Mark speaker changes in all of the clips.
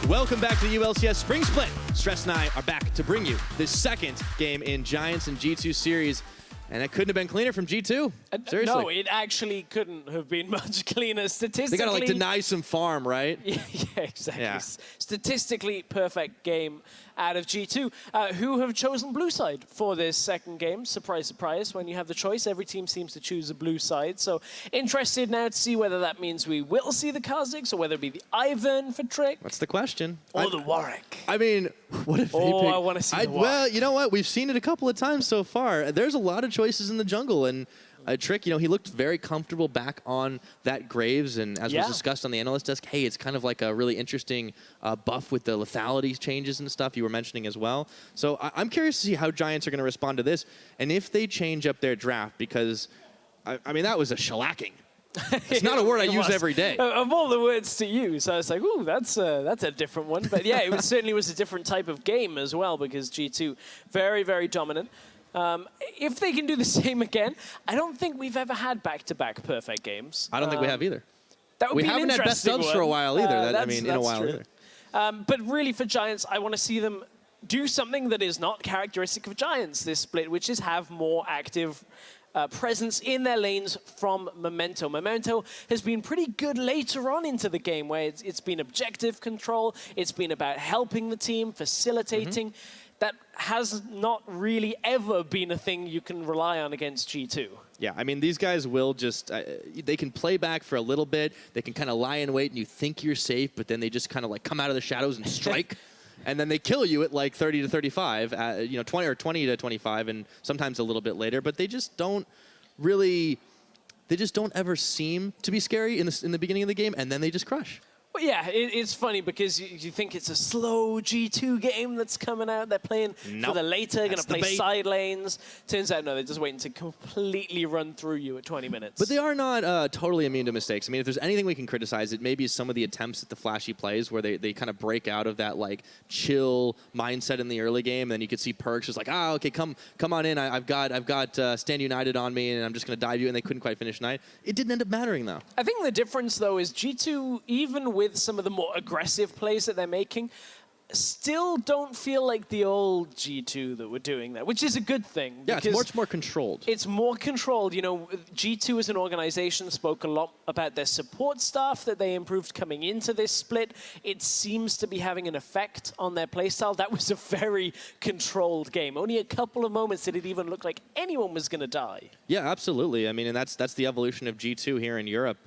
Speaker 1: Welcome back to the ULCS Spring Split. Stress and I are back to bring you this second game in Giants and G2 series. And it couldn't have been cleaner from G2. Seriously.
Speaker 2: No, it actually couldn't have been much cleaner statistically.
Speaker 1: They got to like deny some farm, right?
Speaker 2: Yeah, exactly.
Speaker 1: Yeah.
Speaker 2: Statistically perfect game out of G2, who have chosen blue side for this second game. Surprise, surprise. When you have the choice, every team seems to choose a blue side. So interested now to see whether that means we will see the Kha'Zix or whether it be the Ivern for Trick.
Speaker 1: That's the question.
Speaker 2: Or the Warwick.
Speaker 1: I mean, what if they pick...
Speaker 2: I want to see the Warwick.
Speaker 1: Well, you know what? We've seen it a couple of times so far. There's a lot of choices in the jungle, and Trick, you know, he looked very comfortable back on that Graves, and as was discussed on the analyst desk, hey, it's kind of like a really interesting buff with the lethality changes and stuff you were mentioning as well. So I'm curious to see how Giants are going to respond to this, and if they change up their draft, because, I mean, that was a shellacking. It's not a word I use every day.
Speaker 2: Of all the words to use, I was like, ooh, that's a different one. But yeah, it certainly was a different type of game as well, because G2, very, very dominant. If they can do the same again, I don't think we've ever had back-to-back perfect games.
Speaker 1: I don't think we have either.
Speaker 2: That would
Speaker 1: we
Speaker 2: be
Speaker 1: haven't
Speaker 2: an
Speaker 1: had best
Speaker 2: interesting
Speaker 1: subs for a while either.
Speaker 2: In
Speaker 1: a while
Speaker 2: true.
Speaker 1: either.
Speaker 2: But really for Giants, I want to see them do something that is not characteristic of Giants this split, which is have more active presence in their lanes from Memento. Memento has been pretty good later on into the game, where it's been objective control, it's been about helping the team, facilitating. That has not really ever been a thing you can rely on against G2.
Speaker 1: Yeah, I mean, these guys will just, they can play back for a little bit, they can kind of lie in wait and you think you're safe, but then they just kind of like come out of the shadows and strike. And then they kill you at like 30 to 35, 20 or 20 to 25, and sometimes a little bit later. But they just don't really, they just don't ever seem to be scary in the beginning of the game, and then they just crush.
Speaker 2: Well, yeah, it's funny because you think it's a slow G2 game that's coming out. They're playing for the later, going to play side lanes. Turns out, no, they're just waiting to completely run through you at 20 minutes.
Speaker 1: But they are not totally immune to mistakes. I mean, if there's anything we can criticize, it maybe is some of the attempts at the flashy plays where they kind of break out of that like chill mindset in the early game. And then you could see Perks just like, okay, come on in. I've got Stand United on me, and I'm just going to dive you. And they couldn't quite finish night. It didn't end up mattering, though.
Speaker 2: I think the difference, though, is G2, even with some of the more aggressive plays that they're making, still don't feel like the old G2 that were doing that, which is a good thing.
Speaker 1: Yeah, it's much more controlled.
Speaker 2: It's more controlled. You know, G2 as an organization spoke a lot about their support staff that they improved coming into this split. It seems to be having an effect on their playstyle. That was a very controlled game. Only a couple of moments did it even look like anyone was going to die.
Speaker 1: Yeah, absolutely. I mean, and that's the evolution of G2 here in Europe.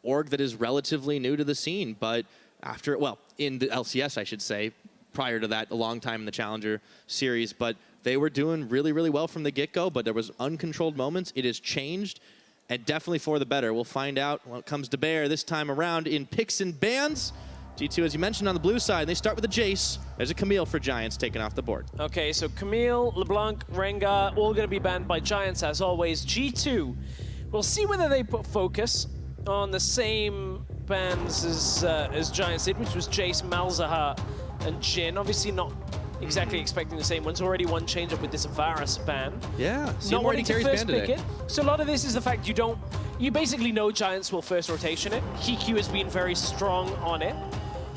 Speaker 1: Org that is relatively new to the scene, but after, well, in the LCS, I should say, prior to that, a long time in the Challenger series, but they were doing really, really well from the get-go, but there was uncontrolled moments. It has changed, and definitely for the better. We'll find out when it comes to Bear this time around in picks and bans. G2, as you mentioned, on the blue side, they start with a Jace. There's a Camille for Giants taken off the board. Okay,
Speaker 2: so Camille, LeBlanc, Rengar, all going to be banned by Giants, as always. G2, we'll see whether they put focus on the same bans as Giants did, which was Jace, Malzahar, and Jhin. Obviously not exactly expecting the same ones. Already one change up with this Varus ban.
Speaker 1: Yeah,
Speaker 2: not wanting to first pick it. So a lot of this is the fact you basically know Giants will first rotation it. Hiku has been very strong on it.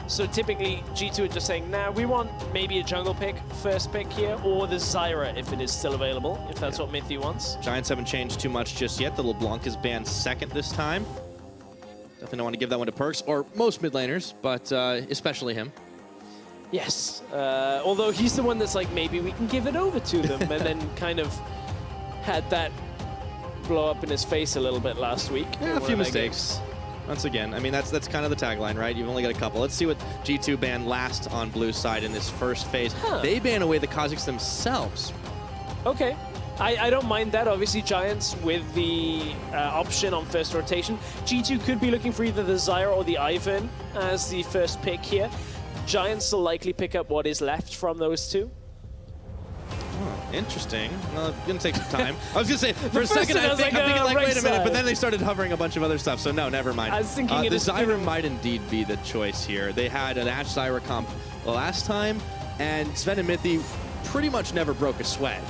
Speaker 2: So typically G2 are just saying, nah, we want maybe a jungle pick, first pick here, or the Zyra if it is still available, if that's what Mithy wants.
Speaker 1: Giants haven't changed too much just yet. The LeBlanc is banned second this time. Definitely don't want to give that one to Perks, or most mid laners, but especially him.
Speaker 2: Yes, although he's the one that's like, maybe we can give it over to them, and then kind of had that blow up in his face a little bit last week.
Speaker 1: Yeah, a few mistakes. Once again, I mean, that's kind of the tagline, right? You've only got a couple. Let's see what G2 banned last on blue side in this first phase. They ban away the Kha'Zix themselves.
Speaker 2: Okay. I don't mind that. Obviously, Giants with the option on first rotation. G2 could be looking for either the Zyra or the Ivern as the first pick here. Giants will likely pick up what is left from those two.
Speaker 1: Oh, interesting. Well, it's going to take some time. I was going to say, for a second, I'm thinking like, wait a minute, but then they started hovering a bunch of other stuff, so no, never mind.
Speaker 2: I was thinking
Speaker 1: the Zyra might indeed be the choice here. They had an Ashe Zyra comp last time, and Sven and Mithy pretty much never broke a sweat.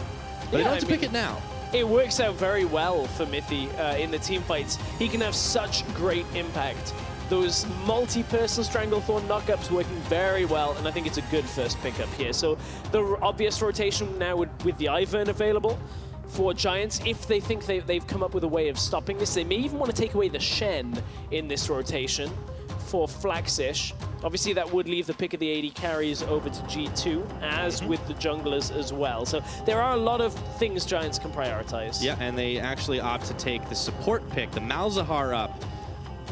Speaker 1: But they don't have to pick it now.
Speaker 2: It works out very well for Mithy in the team fights. He can have such great impact those multi-person Stranglethorn knockups working very well, and I think it's a good first pickup here. So the obvious rotation now with the Ivern available for Giants, if they think they've come up with a way of stopping this, they may even want to take away the Shen in this rotation for Flaxish. Obviously, that would leave the pick of the AD carries over to G2, as with the junglers as well. So there are a lot of things Giants can prioritize.
Speaker 1: Yeah, and they actually opt to take the support pick, the Malzahar up.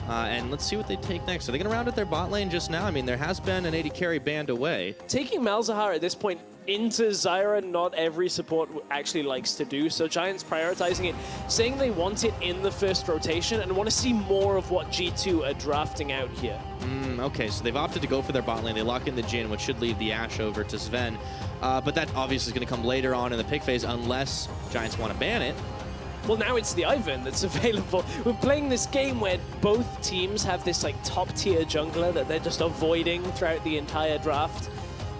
Speaker 1: And let's see what they take next. Are they going to round out their bot lane just now? I mean, there has been an AD carry banned away.
Speaker 2: Taking Malzahar at this point into Zyra, not every support actually likes to do, so Giants prioritizing it, saying they want it in the first rotation and want to see more of what G2 are drafting out here.
Speaker 1: Okay, so they've opted to go for their bot lane. They lock in the Jhin, which should leave the Ashe over to Sven. But that obviously is going to come later on in the pick phase unless Giants want to ban it.
Speaker 2: Well, now it's the Ivern that's available. We're playing this game where both teams have this like top-tier jungler that they're just avoiding throughout the entire draft.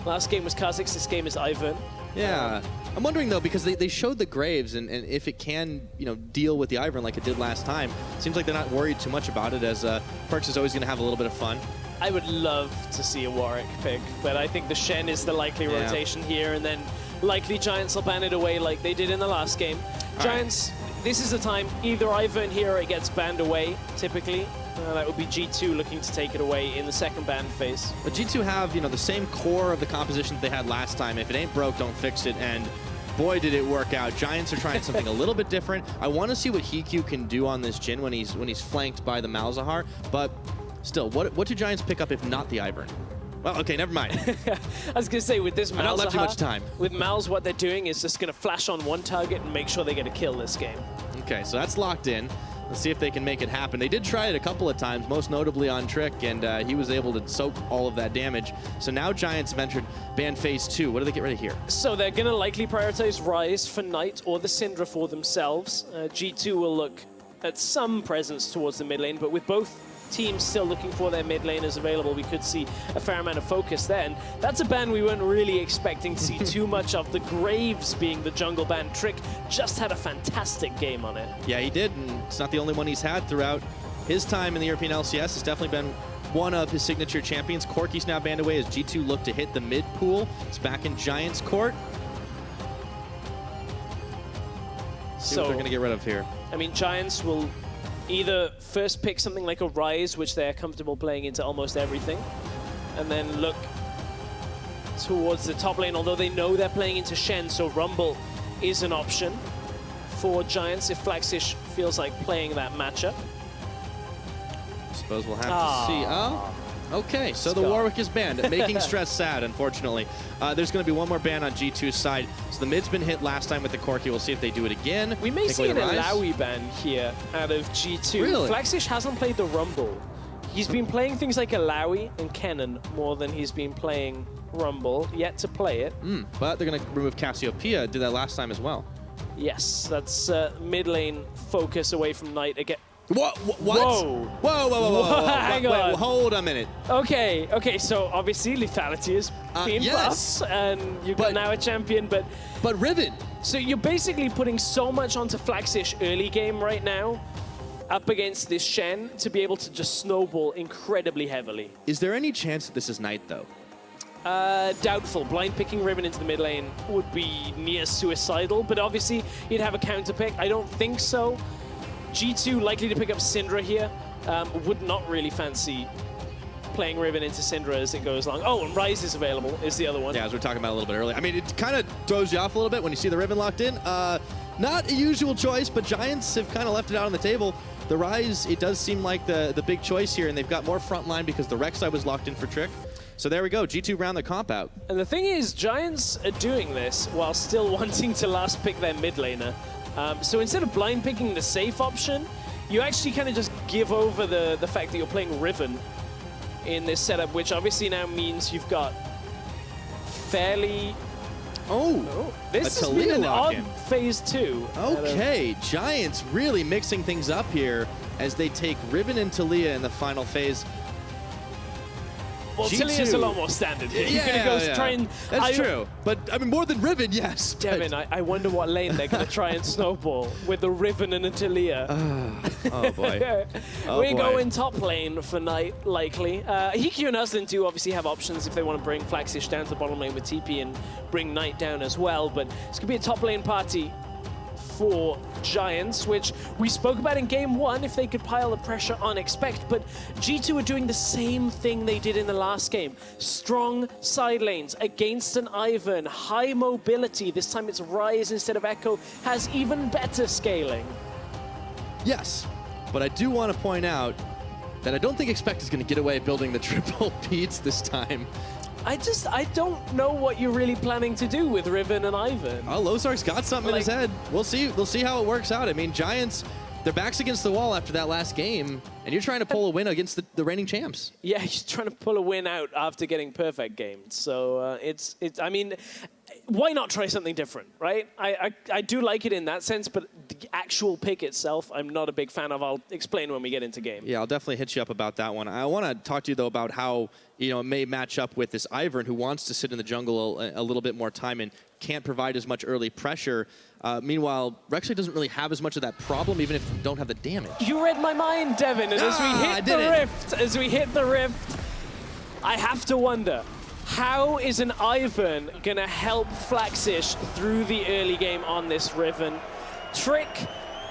Speaker 2: Last game was Kha'Zix, this game is Ivern.
Speaker 1: Yeah. I'm wondering, though, because they showed the Graves, and if it can, deal with the Ivern like it did last time, seems like they're not worried too much about it, as Perkz is always going to have a little bit of fun.
Speaker 2: I would love to see a Warwick pick, but I think the Shen is the likely rotation here, and then likely Giants will ban it away like they did in the last game. Giants, this is the time, either Ivern here or it gets banned away, typically. That would be G2 looking to take it away in the second ban phase.
Speaker 1: But G2 have, the same core of the composition that they had last time. If it ain't broke, don't fix it. And boy, did it work out. Giants are trying something a little bit different. I want to see what Hikyu can do on this Jhin when he's flanked by the Malzahar. But still, what do Giants pick up if not the Ivern? Well, okay, never mind.
Speaker 2: I was going to say, with this Malzahar,
Speaker 1: not left too much time.
Speaker 2: With Malz, what they're doing is just going to flash on one target and make sure they get a kill this game.
Speaker 1: Okay, so that's locked in. Let's see if they can make it happen. They did try it a couple of times, most notably on Trick, and he was able to soak all of that damage. So now Giants have entered ban phase 2. What do they get ready here?
Speaker 2: So they're going to likely prioritize Ryze for Knight or the Syndra for themselves. G2 will look at some presence towards the mid lane, but with both teams still looking for their mid laners available, we could see a fair amount of focus there. And that's a ban we weren't really expecting to see too much of. The Graves being the jungle ban. Trick just had a fantastic game on it.
Speaker 1: Yeah, he did, and it's not the only one he's had throughout his time in the European LCS. It's definitely been one of his signature champions. Corki's now banned away as G2 look to hit the mid pool. It's back in Giants court. See what they're going to get rid of here.
Speaker 2: I mean, Giants will either first pick something like a Ryze, which they're comfortable playing into almost everything, and then look towards the top lane, although they know they're playing into Shen, so Rumble is an option for Giants if Flaxish feels like playing that matchup.
Speaker 1: I suppose we'll have to see. Oh, okay, so the Warwick is banned, making Stress sad, unfortunately. There's going to be one more ban on G2's side. So the mid's been hit last time with the Corki. We'll see if they do it again.
Speaker 2: We may see an Alawi ban here out of G2.
Speaker 1: Really?
Speaker 2: Flaxish hasn't played the Rumble. He's been playing things like Alawi and Kennen more than he's been playing Rumble, yet to play it.
Speaker 1: But they're going to remove Cassiopeia. Did that last time as well.
Speaker 2: Yes, that's mid lane focus away from Knight again.
Speaker 1: What? Whoa.
Speaker 2: Hang on.
Speaker 1: Wait, hold a minute.
Speaker 2: Okay, so obviously lethality is being buffed, and you've got now a champion, but
Speaker 1: Riven.
Speaker 2: So you're basically putting so much onto Flaxish early game right now, up against this Shen, to be able to just snowball incredibly heavily.
Speaker 1: Is there any chance that this is Knight, though?
Speaker 2: Doubtful. Blind picking Riven into the mid lane would be near suicidal, but obviously you'd have a counter pick. I don't think so. G2 likely to pick up Syndra here. Would not really fancy playing Riven into Syndra as it goes along. Oh, and Ryze is available, is the other one.
Speaker 1: Yeah, as we were talking about a little bit earlier. I mean, it kind of throws you off a little bit when you see the Riven locked in. Not a usual choice, but Giants have kind of left it out on the table. The Ryze, it does seem like the big choice here, and they've got more front line because the Rek'Sai was locked in for Trick. So there we go, G2 round the comp out.
Speaker 2: And the thing is, Giants are doing this while still wanting to last pick their mid laner. So instead of blind picking the safe option, you actually kind of just give over the fact that you're playing Riven in this setup, which obviously now means you've got fairly...
Speaker 1: Oh,
Speaker 2: this has been an odd phase 2.
Speaker 1: Okay, Giants really mixing things up here as they take Riven and Taliyah in the final phase.
Speaker 2: Well, Talia's a lot more standard. You're going to go try and...
Speaker 1: That's true. But, I mean, more than Riven, yes.
Speaker 2: Devin, I wonder what lane they're going to try and snowball with the Riven and a Talia.
Speaker 1: Oh, boy.
Speaker 2: We're going top lane for Knight, likely. Hikyu and Uslin do obviously have options if they want to bring Flaxish down to the bottom lane with TP and bring Knight down as well. But it's going to be a top lane party for Giants, which we spoke about in game 1, if they could pile the pressure on Expect, but G2 are doing the same thing they did in the last game. Strong side lanes against an Ivern, high mobility, this time it's Rise instead of Echo, has even better scaling.
Speaker 1: Yes, but I do want to point out that I don't think Expect is going to get away building the triple beats this time.
Speaker 2: I don't know what you're really planning to do with Riven and Ivern.
Speaker 1: Oh, Lozark's got something in his head. We'll see how it works out. I mean, Giants, their back's against the wall after that last game, and you're trying to pull a win against the reigning champs.
Speaker 2: Yeah, he's trying to pull a win out after getting perfect gamed. So I mean, why not try something different, right? I do like it in that sense, but the actual pick itself, I'm not a big fan of. I'll explain when we get into game.
Speaker 1: Yeah, I'll definitely hit you up about that one. I want to talk to you, though, about how it may match up with this Ivern who wants to sit in the jungle a little bit more time and can't provide as much early pressure. Meanwhile, Rexley doesn't really have as much of that problem, even if you don't have the damage.
Speaker 2: You read my mind, Devin, and as we hit the rift, I have to wonder, how is an Ivern gonna help Flaxish through the early game on this Riven? Trick,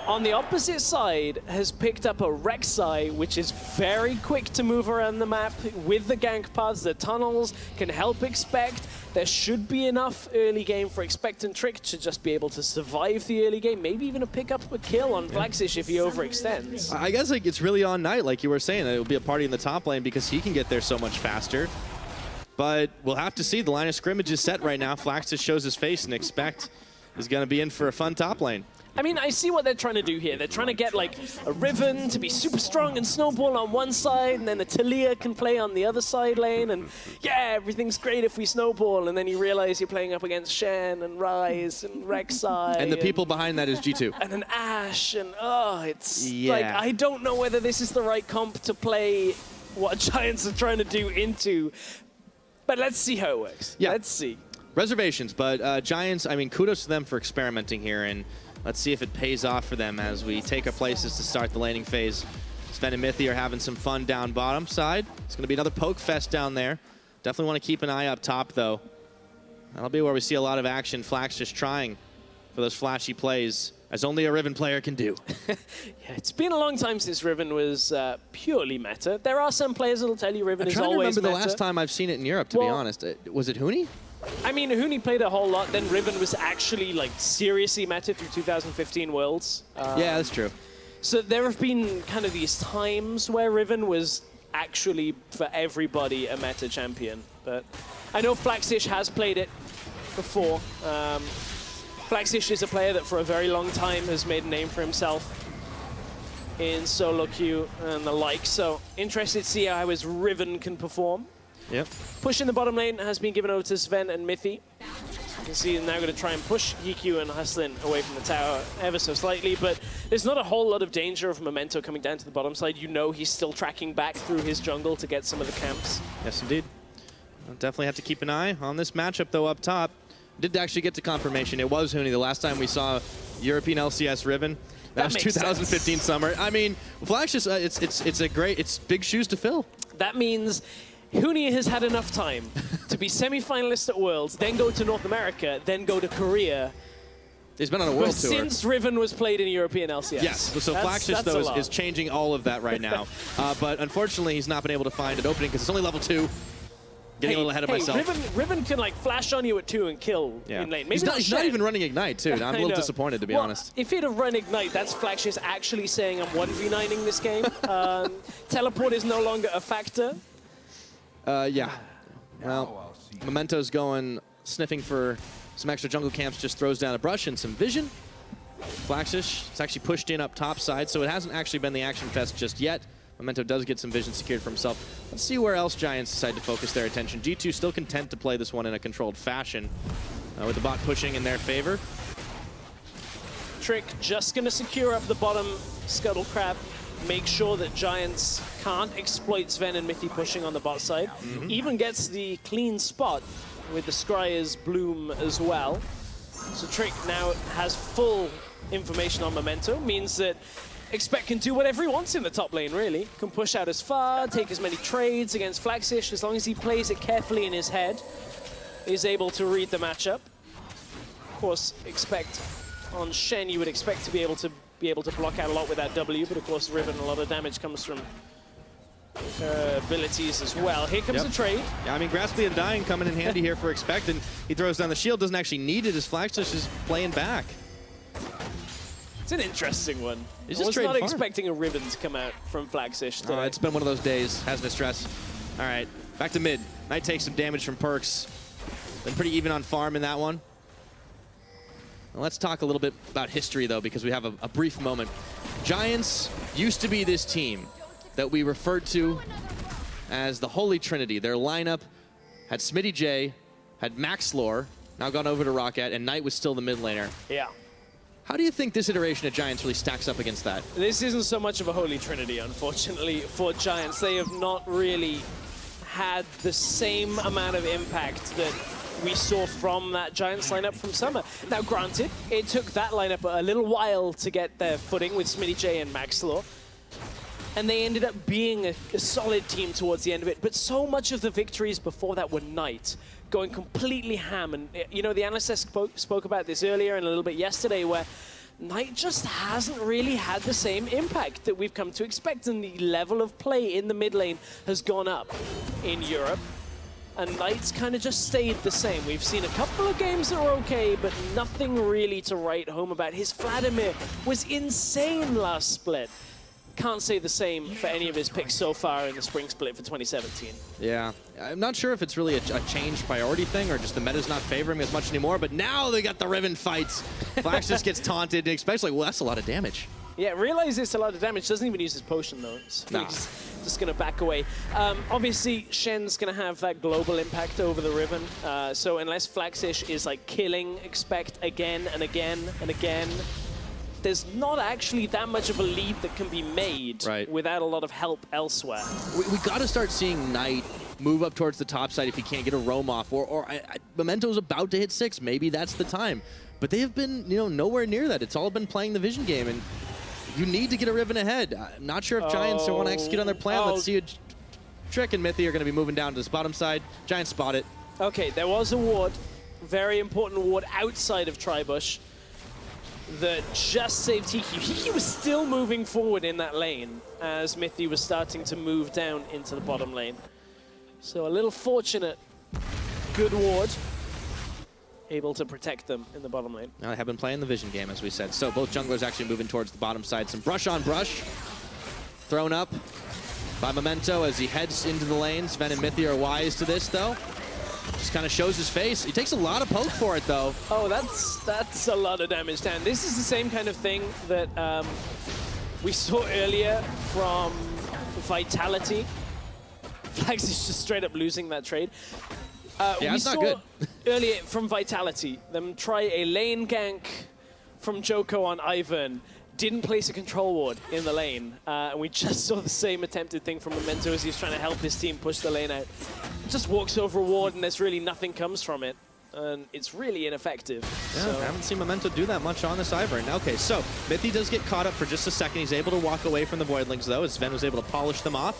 Speaker 2: on the opposite side, has picked up a Rek'Sai, which is very quick to move around the map with the gank paths. The tunnels can help Expect. There should be enough early game for Expect and Trick to just be able to survive the early game, maybe even pick up a kill on Flaxish if he overextends.
Speaker 1: I guess it's really on Knight, like you were saying. It will be a party in the top lane because he can get there so much faster. But we'll have to see. The line of scrimmage is set right now. Flaxish shows his face, and Expect is going to be in for a fun top lane.
Speaker 2: I mean, I see what they're trying to do here. They're trying to get like a Riven to be super strong and snowball on one side, and then a Talia can play on the other side lane, and yeah, everything's great if we snowball, and then you realize you're playing up against Shen and Rise and Rek'Sai.
Speaker 1: And the people behind that is G2.
Speaker 2: And an Ashe, and it's like, I don't know whether this is the right comp to play what Giants are trying to do into, but let's see how it works.
Speaker 1: Yeah.
Speaker 2: Let's see.
Speaker 1: Reservations, but Giants, I mean, kudos to them for experimenting here, and let's see if it pays off for them as we take our places to start the laning phase. Sven and Mithy are having some fun down bottom side. It's going to be another poke fest down there. Definitely want to keep an eye up top, though. That'll be where we see a lot of action. Flax just trying for those flashy plays, as only a Riven player can do.
Speaker 2: Yeah, it's been a long time since Riven was purely meta. There are some players that'll tell you Riven is always meta.
Speaker 1: I'm trying to remember the last time I've seen it in Europe, to be honest. Was it Huni?
Speaker 2: I mean, Huni played a whole lot. Then Riven was actually like seriously meta through 2015 Worlds.
Speaker 1: Yeah, that's true.
Speaker 2: So there have been kind of these times where Riven was actually, for everybody, a meta champion. But I know Flaxish has played it before. Flaxish is a player that for a very long time has made a name for himself in solo queue and the like. So interested to see how his Riven can perform.
Speaker 1: Yep.
Speaker 2: Push in the bottom lane has been given over to Sven and Mithy. You can see they're now going to try and push Hikyu and Huslin away from the tower ever so slightly, but there's not a whole lot of danger of Memento coming down to the bottom side. You know he's still tracking back through his jungle to get some of the camps.
Speaker 1: Yes, indeed. I'll definitely have to keep an eye on this matchup, though, up top. Did actually get to confirmation. It was Huni the last time we saw European LCS Riven. That was 2015
Speaker 2: sense.
Speaker 1: summer. I mean, Flash is it's big shoes to fill.
Speaker 2: That means Huni has had enough time to be semi-finalist at Worlds, then go to North America, then go to Korea.
Speaker 1: He's been on a world tour.
Speaker 2: Since Riven was played in European LCS.
Speaker 1: Yes, so Flaxish, though, is changing all of that right now. But unfortunately, he's not been able to find an opening because it's only level 2. Getting a little ahead of myself.
Speaker 2: Riven can like flash on you at 2 and kill in lane. Maybe
Speaker 1: he's not even running Ignite, too. I'm a little disappointed, to be honest.
Speaker 2: If he'd have run Ignite, that's Flaxish actually saying I'm 1v9ing this game. Teleport is no longer a factor.
Speaker 1: Yeah. Well, Memento's going sniffing for some extra jungle camps, just throws down a brush and some vision. Flaxish, it's actually pushed in up top side, so it hasn't actually been the action fest just yet. Memento does get some vision secured for himself. Let's see where else Giants decide to focus their attention. G2 still content to play this one in a controlled fashion, with the bot pushing in their favor.
Speaker 2: Trick just going to secure up the bottom Scuttle Crab. make sure that Giants can't exploit Sven and Mithy pushing on the bot side. Even gets the clean spot with the Scryer's Bloom as well. So Trick now has full information on Memento, means that Expect can do whatever he wants in the top lane, really. Can push out as far, take as many trades against Flaxish, as long as he plays it carefully in his head. Is able to read the matchup. Of course, Expect on Shen, you would expect to be able to block out a lot with that W, but of course Riven, a lot of damage comes from her abilities as well. Here comes the trade.
Speaker 1: Yeah, I mean, Grasply and Dying coming in handy here for Expect, and he throws down the shield, doesn't actually need it as Flaxish is playing back.
Speaker 2: It's an interesting one.
Speaker 1: I
Speaker 2: was not expecting a Riven to come out from Flaxish today.
Speaker 1: It's been one of those days, hasn't it, Stress? All right, back to mid. Knight takes some damage from Perks. Been pretty even on farm in that one. Now let's talk a little bit about history, though, because we have a brief moment. Giants used to be this team that we referred to as the Holy Trinity. Their lineup had Smitty J, had Maxlore, now gone over to Rocket, and Knight was still the mid laner.
Speaker 2: Yeah.
Speaker 1: How do you think this iteration of Giants really stacks up against that?
Speaker 2: This isn't so much of a Holy Trinity, unfortunately, for Giants. They have not really had the same amount of impact that we saw from that Giants lineup from summer. Now, granted, it took that lineup a little while to get their footing with Smitty J and Maxlore, and they ended up being a solid team towards the end of it. But so much of the victories before that were Knight going completely ham. And, you know, the analyst spoke about this earlier and a little bit yesterday, where Knight just hasn't really had the same impact that we've come to expect, and the level of play in the mid lane has gone up in Europe. And Knight's kind of just stayed the same. We've seen a couple of games that were okay, but nothing really to write home about. His Vladimir was insane last split. Can't say the same for any of his picks so far in the spring split for 2017.
Speaker 1: Yeah, I'm not sure if it's really a change priority thing or just the meta's not favoring him as much anymore, but now they got the Riven fights. Flax just gets taunted, especially, well, that's a lot of damage.
Speaker 2: Yeah, realize it's a lot of damage. Doesn't even use his potion, though. So he's just going to back away. Obviously, Shen's going to have that global impact over the Riven. So unless Flaxish is like killing Expect again and again and again, there's not actually that much of a lead that can be made without a lot of help elsewhere.
Speaker 1: We got to start seeing Knight move up towards the top side if he can't get a roam off. Or Memento's about to hit 6. Maybe that's the time. But they have been, nowhere near that. It's all been playing the vision game, and you need to get a Riven ahead. I'm not sure if Giants want to execute on their plan. Let's see. Trick and Mithy are going to be moving down to this bottom side. Giants spot it.
Speaker 2: Okay, there was a ward, very important ward outside of Tribush, that just saved Hiki. Hiki was still moving forward in that lane as Mithy was starting to move down into the bottom lane. So a little fortunate, good ward, able to protect them in the bottom lane.
Speaker 1: Now they have been playing the vision game, as we said. So both junglers actually moving towards the bottom side. Some brush on brush thrown up by Memento as he heads into the lane. Sven and Mithy are wise to this, though. Just kind of shows his face. He takes a lot of poke for it, though.
Speaker 2: Oh, that's a lot of damage down. This is the same kind of thing that we saw earlier from Vitality. Flags is just straight up losing that trade.
Speaker 1: Yeah, it's not good.
Speaker 2: Earlier from Vitality, them try a lane gank from Joko on Ivern. Didn't place a control ward in the lane. And we just saw the same attempted thing from Memento as he's trying to help his team push the lane out. Just walks over a ward and there's really nothing comes from it. And it's really ineffective.
Speaker 1: Yeah,
Speaker 2: so.
Speaker 1: I haven't seen Memento do that much on this Ivern. Okay, so Mithy does get caught up for just a second. He's able to walk away from the Voidlings, though, as Sven was able to polish them off.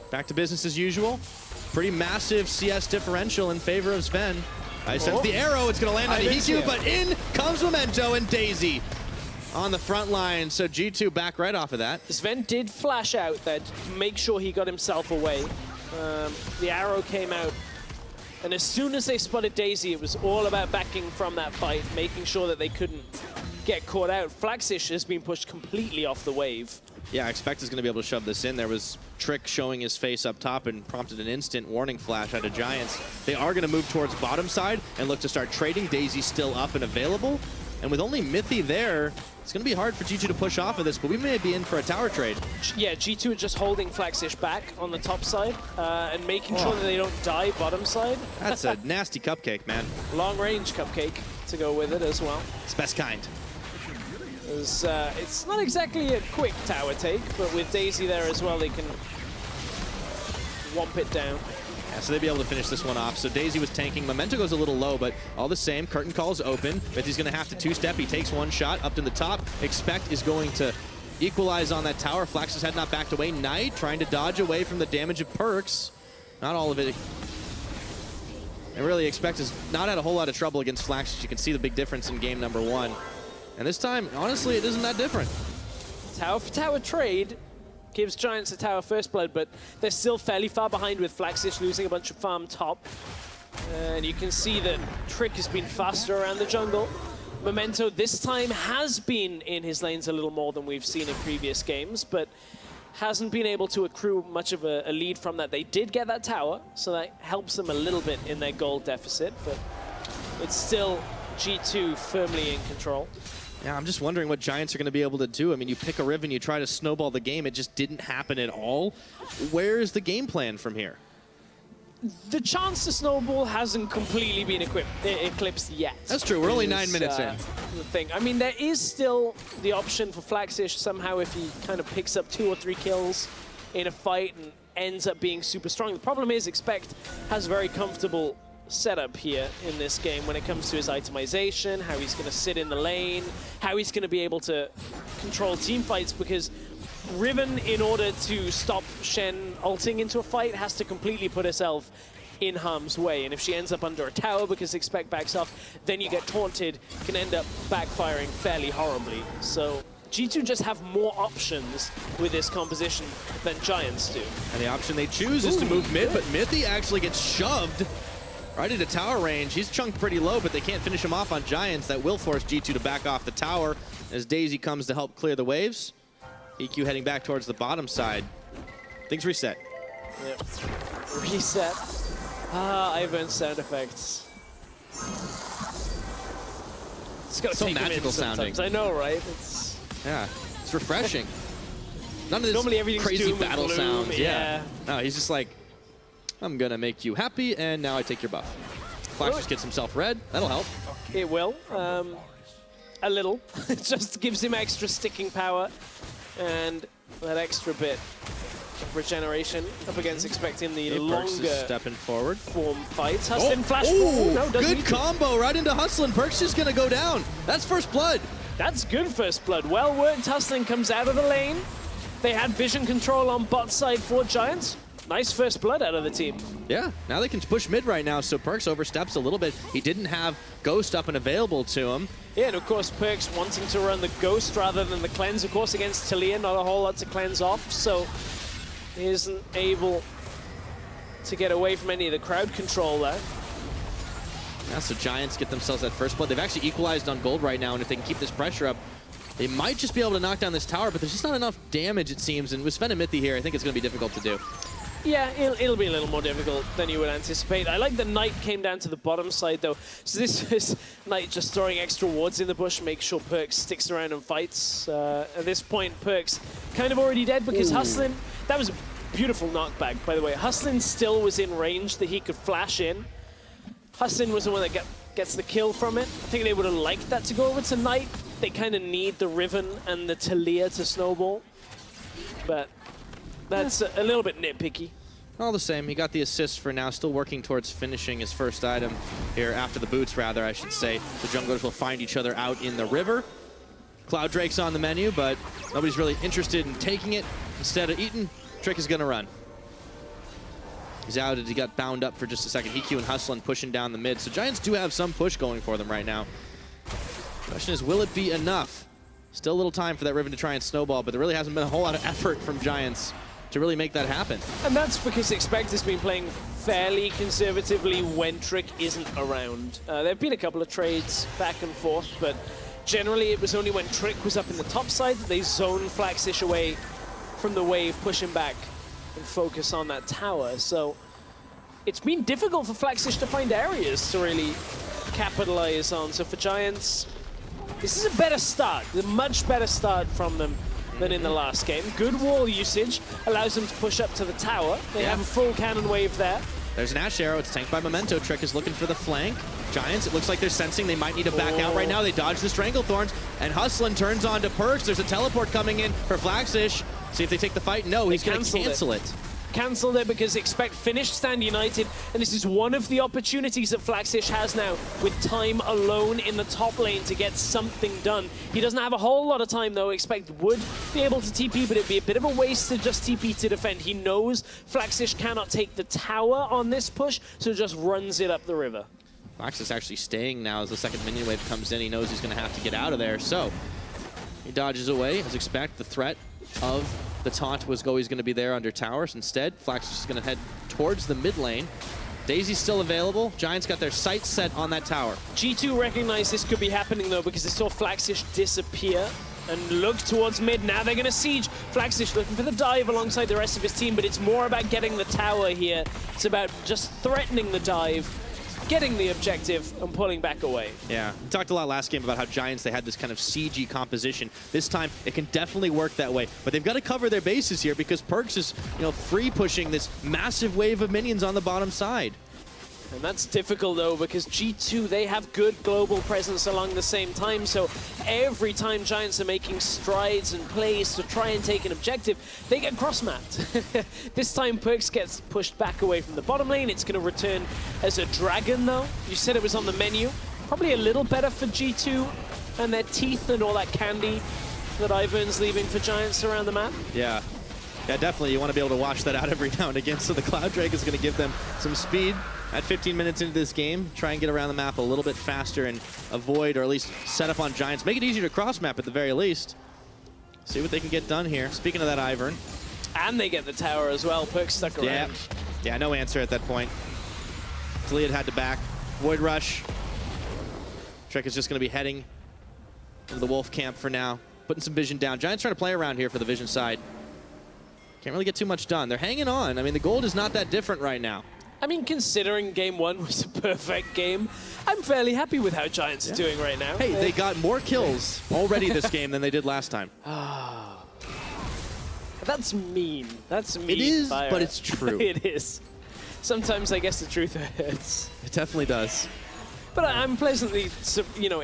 Speaker 1: Back to business as usual. Pretty massive CS differential in favor of Sven. He sends the arrow. It's going to land on Hiku, but in comes Memento and Daisy on the front line. So G2 back right off of that.
Speaker 2: Sven did flash out there to make sure he got himself away. The arrow came out. And as soon as they spotted Daisy, it was all about backing from that fight, making sure that they couldn't get caught out. Flaxish has been pushed completely off the wave.
Speaker 1: Yeah, I expect is going to be able to shove this in. There was Trick showing his face up top and prompted an instant warning flash out of Giants. They are going to move towards bottom side and look to start trading. Daisy's still up and available. And with only Mithy there, it's going to be hard for G2 to push off of this, but we may be in for a tower trade.
Speaker 2: Yeah, G2 are just holding Flaxish back on the top side and making sure that they don't die bottom side.
Speaker 1: That's a nasty cupcake, man.
Speaker 2: Long range cupcake to go with it as well.
Speaker 1: It's best kind.
Speaker 2: It's not exactly a quick tower take, but with Daisy there as well, they can whomp it down.
Speaker 1: Yeah, so they'd be able to finish this one off. So Daisy was tanking. Memento goes a little low, but all the same, curtain call's open. Mithy's going to have to two-step. He takes one shot up to the top. Expect is going to equalize on that tower. Flax's head not backed away. Knight trying to dodge away from the damage of Perks. Not all of it. And really, Expect has not had a whole lot of trouble against Flax. You can see the big difference in game number 1. And this time, honestly, it isn't that different.
Speaker 2: Tower for tower trade gives Giants a tower first blood, but they're still fairly far behind with Flaxish losing a bunch of farm top. And you can see that Trick has been faster around the jungle. Memento this time has been in his lanes a little more than we've seen in previous games, but hasn't been able to accrue much of a lead from that. They did get that tower, so that helps them a little bit in their gold deficit, but it's still G2 firmly in control.
Speaker 1: Yeah, I'm just wondering what Giants are going to be able to do. I mean, you pick a Riven, you try to snowball the game. It just didn't happen at all. Where's the game plan from here?
Speaker 2: The chance to snowball hasn't completely been eclipsed yet.
Speaker 1: That's true. We're only 9 minutes in.
Speaker 2: The thing. I mean, there is still the option for Flaxish somehow if he kind of picks up 2 or 3 kills in a fight and ends up being super strong. The problem is Expect has very comfortable setup here in this game when it comes to his itemization, how he's going to sit in the lane, how he's going to be able to control team fights, because Riven, in order to stop Shen ulting into a fight, has to completely put herself in harm's way. And if she ends up under a tower because Expect backs off, then you get taunted, can end up backfiring fairly horribly. So G2 just have more options with this composition than Giants do.
Speaker 1: And the option they choose is to move mid, but Mithy actually gets shoved right into tower range. He's chunked pretty low, but they can't finish him off on Giants. That will force G2 to back off the tower as Daisy comes to help clear the waves. EQ heading back towards the bottom side. Things reset.
Speaker 2: Yep. Reset. Ivan's sound effects. It's got
Speaker 1: so magical sounding.
Speaker 2: I know, right?
Speaker 1: Yeah, it's refreshing. None of this
Speaker 2: normally everything's
Speaker 1: crazy
Speaker 2: doom
Speaker 1: battle
Speaker 2: and gloom,
Speaker 1: sounds. Yeah. No, he's just like, I'm gonna make you happy, and now I take your buff. Flash just gets himself red. That'll help.
Speaker 2: It will. A little. It just gives him extra sticking power and that extra bit of regeneration up against expecting the longer
Speaker 1: stepping forward
Speaker 2: form fights. Hustlin flash forward. No,
Speaker 1: good combo right into Hustlin. Perk's just gonna go down. That's first blood.
Speaker 2: That's good first blood. Well worked. Hustlin comes out of the lane. They had vision control on bot side for Giants. Nice first blood out of the team.
Speaker 1: Yeah, now they can push mid right now, so Perks oversteps a little bit. He didn't have Ghost up and available to him.
Speaker 2: Yeah, and of course Perks wanting to run the Ghost rather than the cleanse. Of course, against Talia, not a whole lot to cleanse off, so he isn't able to get away from any of the crowd control there.
Speaker 1: Yeah, so Giants get themselves that first blood. They've actually equalized on gold right now, and if they can keep this pressure up, they might just be able to knock down this tower, but there's just not enough damage, it seems, and with Sven and Mithy here, I think it's going to be difficult to do.
Speaker 2: Yeah, it'll be a little more difficult than you would anticipate. I like the Knight came down to the bottom side, though. So this is Knight just throwing extra wards in the bush, make sure Perks sticks around and fights. At this point, Perks kind of already dead because Hustlin, that was a beautiful knockback, by the way. Hustlin still was in range that he could flash in. Hustlin was the one that gets the kill from it. I think they would have liked that to go over to Knight. They kind of need the Riven and the Talia to snowball. But that's a little bit nitpicky.
Speaker 1: All the same, he got the assist for now, still working towards finishing his first item here, after the boots, rather, I should say. The junglers will find each other out in the river. Cloud Drake's on the menu, but nobody's really interested in taking it. Instead of eating, Trick is gonna run. He's out, he got bound up for just a second. EQ and Hustlin pushing down the mid, so Giants do have some push going for them right now. Question is, will it be enough? Still a little time for that Riven to try and snowball, but there really hasn't been a whole lot of effort from Giants to really make that happen.
Speaker 2: And that's because Expect has been playing fairly conservatively when Trick isn't around. There have been a couple of trades back and forth, but generally it was only when Trick was up in the top side that they zone Flaxish away from the wave, push him back and focus on that tower. So it's been difficult for Flaxish to find areas to really capitalize on. So for Giants, this is a better start, a much better start from them than in the last game. Good wall usage allows them to push up to the tower. They have a full cannon wave there.
Speaker 1: There's an Ash Arrow. It's tanked by Memento. Trick is looking for the flank. Giants, it looks like they're sensing they might need to back out right now. They dodge the Stranglethorns, and Hustlin turns on to Perks. There's a teleport coming in for Flaxish. See if they take the fight. No, he's going to cancel it.
Speaker 2: Cancelled it because expect finished Stand United, and this is one of the opportunities that Flaxish has now with time alone in the top lane to get something done. He doesn't have a whole lot of time though. Expect would be able to TP, but it'd be a bit of a waste to just TP to defend. He knows Flaxish cannot take the tower on this push, so just runs it up the river.
Speaker 1: Flaxish actually staying now as the second minion wave comes in. He knows he's going to have to get out of there, so he dodges away. As expect, the threat of the taunt was always going to be there under towers. Instead, Flaxish is going to head towards the mid lane. Daisy's still available. Giants got their sights set on that tower.
Speaker 2: G2 recognized this could be happening though because they saw Flaxish disappear and look towards mid. Now they're going to siege. Flaxish looking for the dive alongside the rest of his team, but it's more about getting the tower here. It's about just threatening the dive, getting the objective, and pulling back away.
Speaker 1: Yeah, we talked a lot last game about how Giants, they had this kind of siegey composition. This time, it can definitely work that way. But they've got to cover their bases here because Perks is, free pushing this massive wave of minions on the bottom side.
Speaker 2: And that's difficult though because G2, they have good global presence along the same time, so every time Giants are making strides and plays to try and take an objective, they get cross-mapped. This time Perks gets pushed back away from the bottom lane. It's going to return as a dragon though. You said it was on the menu. Probably a little better for G2 and their teeth and all that candy that Ivern's leaving for Giants around the map.
Speaker 1: Yeah. Yeah, definitely. You want to be able to wash that out every now and again. So the Cloud Drake is going to give them some speed at 15 minutes into this game. Try and get around the map a little bit faster and avoid, or at least set up on Giants. Make it easier to cross map at the very least. See what they can get done here. Speaking of that, Ivern.
Speaker 2: And they get the tower as well. Perks stuck around.
Speaker 1: Yeah, no answer at that point. Taliad had to back. Void Rush. Trick is just going to be heading into the Wolf camp for now. Putting some vision down. Giants trying to play around here for the vision side. Can't really get too much done. They're hanging on. I mean, the gold is not that different right now.
Speaker 2: I mean, considering game one was a perfect game, I'm fairly happy with how Giants are doing right now.
Speaker 1: Hey, they got more kills already this game than they did last time.
Speaker 2: That's mean. That's mean.
Speaker 1: It is,
Speaker 2: Fire.
Speaker 1: but it's true.
Speaker 2: It is. Sometimes I guess the truth hurts.
Speaker 1: It definitely does.
Speaker 2: But I'm pleasantly,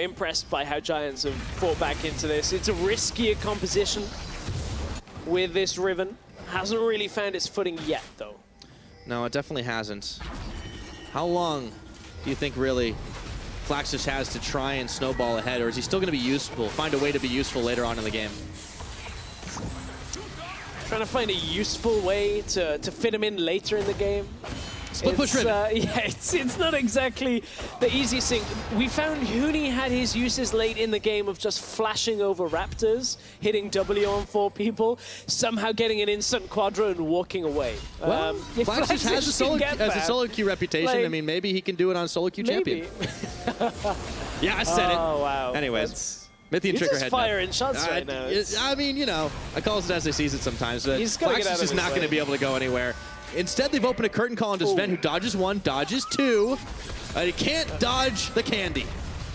Speaker 2: impressed by how Giants have fought back into this. It's a riskier composition with this Riven. Hasn't really found its footing yet, though.
Speaker 1: No, it definitely hasn't. How long do you think really Flaxish has to try and snowball ahead, or is he still going to be useful, find a way to be useful later on in the game?
Speaker 2: Trying to find a useful way to fit him in later in the game.
Speaker 1: Split push Riven.
Speaker 2: Yeah, it's not exactly the easiest thing. We found Huni had his uses late in the game of just flashing over Raptors, hitting W on 4 people, somehow getting an instant quadro and walking away.
Speaker 1: Well, Flaxish has a solo queue reputation.
Speaker 2: Like,
Speaker 1: I mean, maybe he can do it on solo queue champion. Yeah, I said it.
Speaker 2: Oh, wow.
Speaker 1: Anyways. Mithy and
Speaker 2: You're
Speaker 1: Trick are
Speaker 2: just
Speaker 1: heading
Speaker 2: firing shots right now.
Speaker 1: I mean, I call it as I sees it sometimes, but Flaxish is not going to be able to go anywhere. Instead, they've opened a curtain call into Sven, who dodges 1, dodges 2. He can't dodge the candy.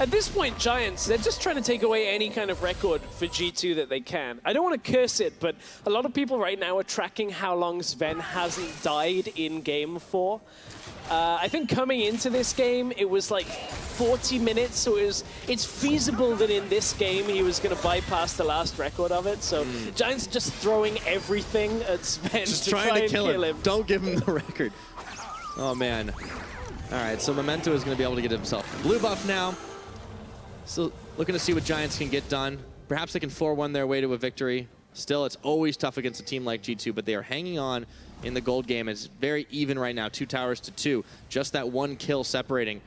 Speaker 2: At this point, Giants, they're just trying to take away any kind of record for G2 that they can. I don't want to curse it, but a lot of people right now are tracking how long Sven hasn't died in game 4. I think coming into this game, it was like 40 minutes, so it's feasible that in this game he was going to bypass the last record of it. So Giants just throwing everything at Sven
Speaker 1: just
Speaker 2: to
Speaker 1: trying
Speaker 2: try
Speaker 1: to
Speaker 2: and
Speaker 1: kill him. Don't give him the record. Oh, man. All right, so Memento is going to be able to get himself a blue buff now. Still looking to see what Giants can get done. Perhaps they can 4-1 their way to a victory. Still, it's always tough against a team like G2, but they are hanging on in the gold game. It's very even right now, 2 towers to 2. Just that 1 kill separating.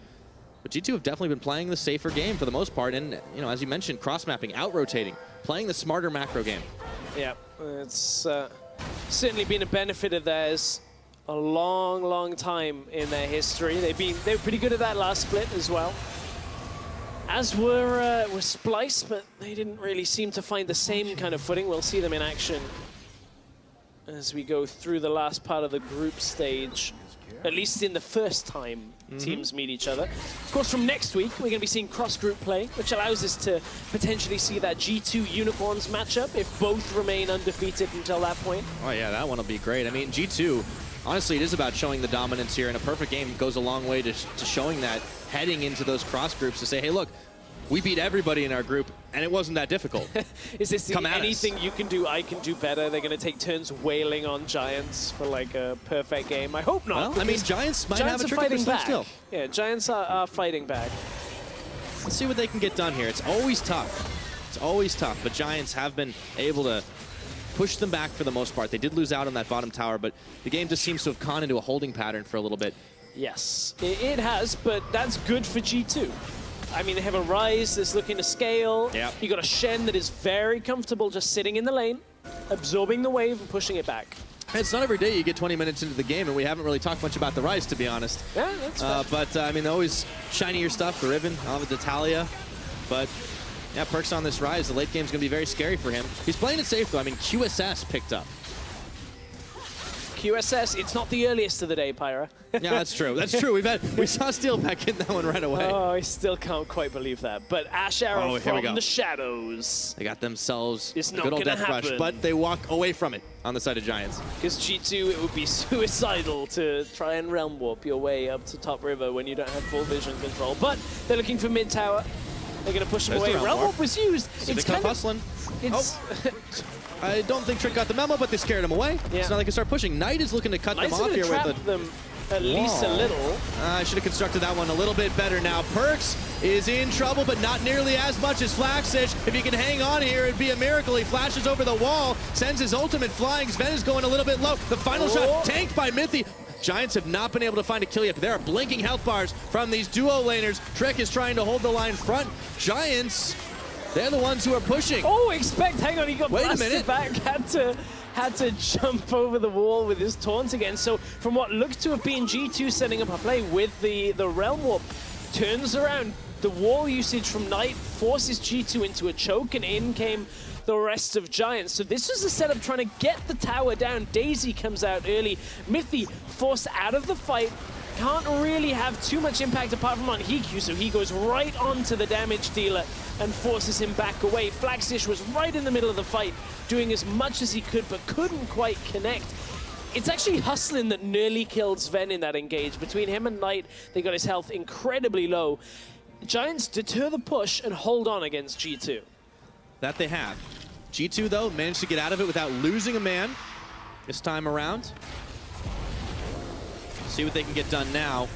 Speaker 1: But G2 have definitely been playing the safer game for the most part. And, as you mentioned, cross-mapping, out-rotating, playing the smarter macro game.
Speaker 2: Yeah, it's certainly been a benefit of theirs a long, long time in their history. They were pretty good at that last split as well. As were Splice, but they didn't really seem to find the same kind of footing. We'll see them in action as we go through the last part of the group stage, at least in the first time teams meet each other. Of course, from next week, we're going to be seeing cross-group play, which allows us to potentially see that G2 Unicorns matchup if both remain undefeated until that point.
Speaker 1: Oh, yeah, that one will be great. I mean, G2, honestly, it is about showing the dominance here, and a perfect game goes a long way to showing that heading into those cross groups to say, hey, look, we beat everybody in our group, and it wasn't that difficult.
Speaker 2: Is this anything you can do, I can do better? They're going to take turns wailing on Giants for like a perfect game? I hope not.
Speaker 1: Well, I mean, Giants might have a trick up their sleeve still.
Speaker 2: Yeah, Giants are fighting back.
Speaker 1: Let's see what they can get done here. It's always tough. It's always tough, but Giants have been able to push them back for the most part. They did lose out on that bottom tower, but the game just seems to have gone into a holding pattern for a little bit.
Speaker 2: Yes, it has, but that's good for G2. I mean, they have a Ryze that's looking to scale.
Speaker 1: Yep.
Speaker 2: You got a Shen that is very comfortable just sitting in the lane, absorbing the wave and pushing it back.
Speaker 1: It's not every day you get 20 minutes into the game, and we haven't really talked much about the Ryze, to be honest.
Speaker 2: Yeah, that's fair.
Speaker 1: But, I mean, always shinier stuff, the Riven, the Talia. But, yeah, Perks on this Ryze. The late game's going to be very scary for him. He's playing it safe, though. I mean, QSS picked up.
Speaker 2: QSS, it's not the earliest of the day, Pyra.
Speaker 1: Yeah, that's true. That's true. We saw Steel back in that one right away.
Speaker 2: Oh, I still can't quite believe that. But Ash Arrow from the shadows.
Speaker 1: They got themselves
Speaker 2: it's
Speaker 1: a good old death rush, but they walk away from it on the side of Giants.
Speaker 2: Because G2, it would be suicidal to try and realm warp your way up to top river when you don't have full vision control. But they're looking for mid tower. They're going to push them away. Realm warp was used.
Speaker 1: So it's kind of hustling. I don't think Trick got the memo, but they scared him away. Yeah. So now they can start pushing. Knight is looking to cut them off here with
Speaker 2: them at least a little.
Speaker 1: I should have constructed that one a little bit better now. Perks is in trouble, but not nearly as much as Flaxfish. If he can hang on here, it'd be a miracle. He flashes over the wall, sends his ultimate flying. Sven is going a little bit low. The final shot tanked by Mythy. Giants have not been able to find a kill yet, but there are blinking health bars from these duo laners. Trek is trying to hold the line front. Giants, they're the ones who are pushing.
Speaker 2: Oh, hang on, he got blasted back. Had to jump over the wall with his taunt again. So from what looked to have been G2 setting up a play with the Realm Warp, turns around. The wall usage from Knight forces G2 into a choke, and in came the rest of Giants. So this is a setup trying to get the tower down. Daisy comes out early. Mythy forced out of the fight. Can't really have too much impact apart from on Hikyu, so he goes right onto the damage dealer and forces him back away. Flaxish was right in the middle of the fight, doing as much as he could, but couldn't quite connect. It's actually Hustlin that nearly killed Sven in that engage. Between him and Knight, they got his health incredibly low. Giants deter the push and hold on against G2.
Speaker 1: That they have. G2, though, managed to get out of it without losing a man this time around. See what they can get done now.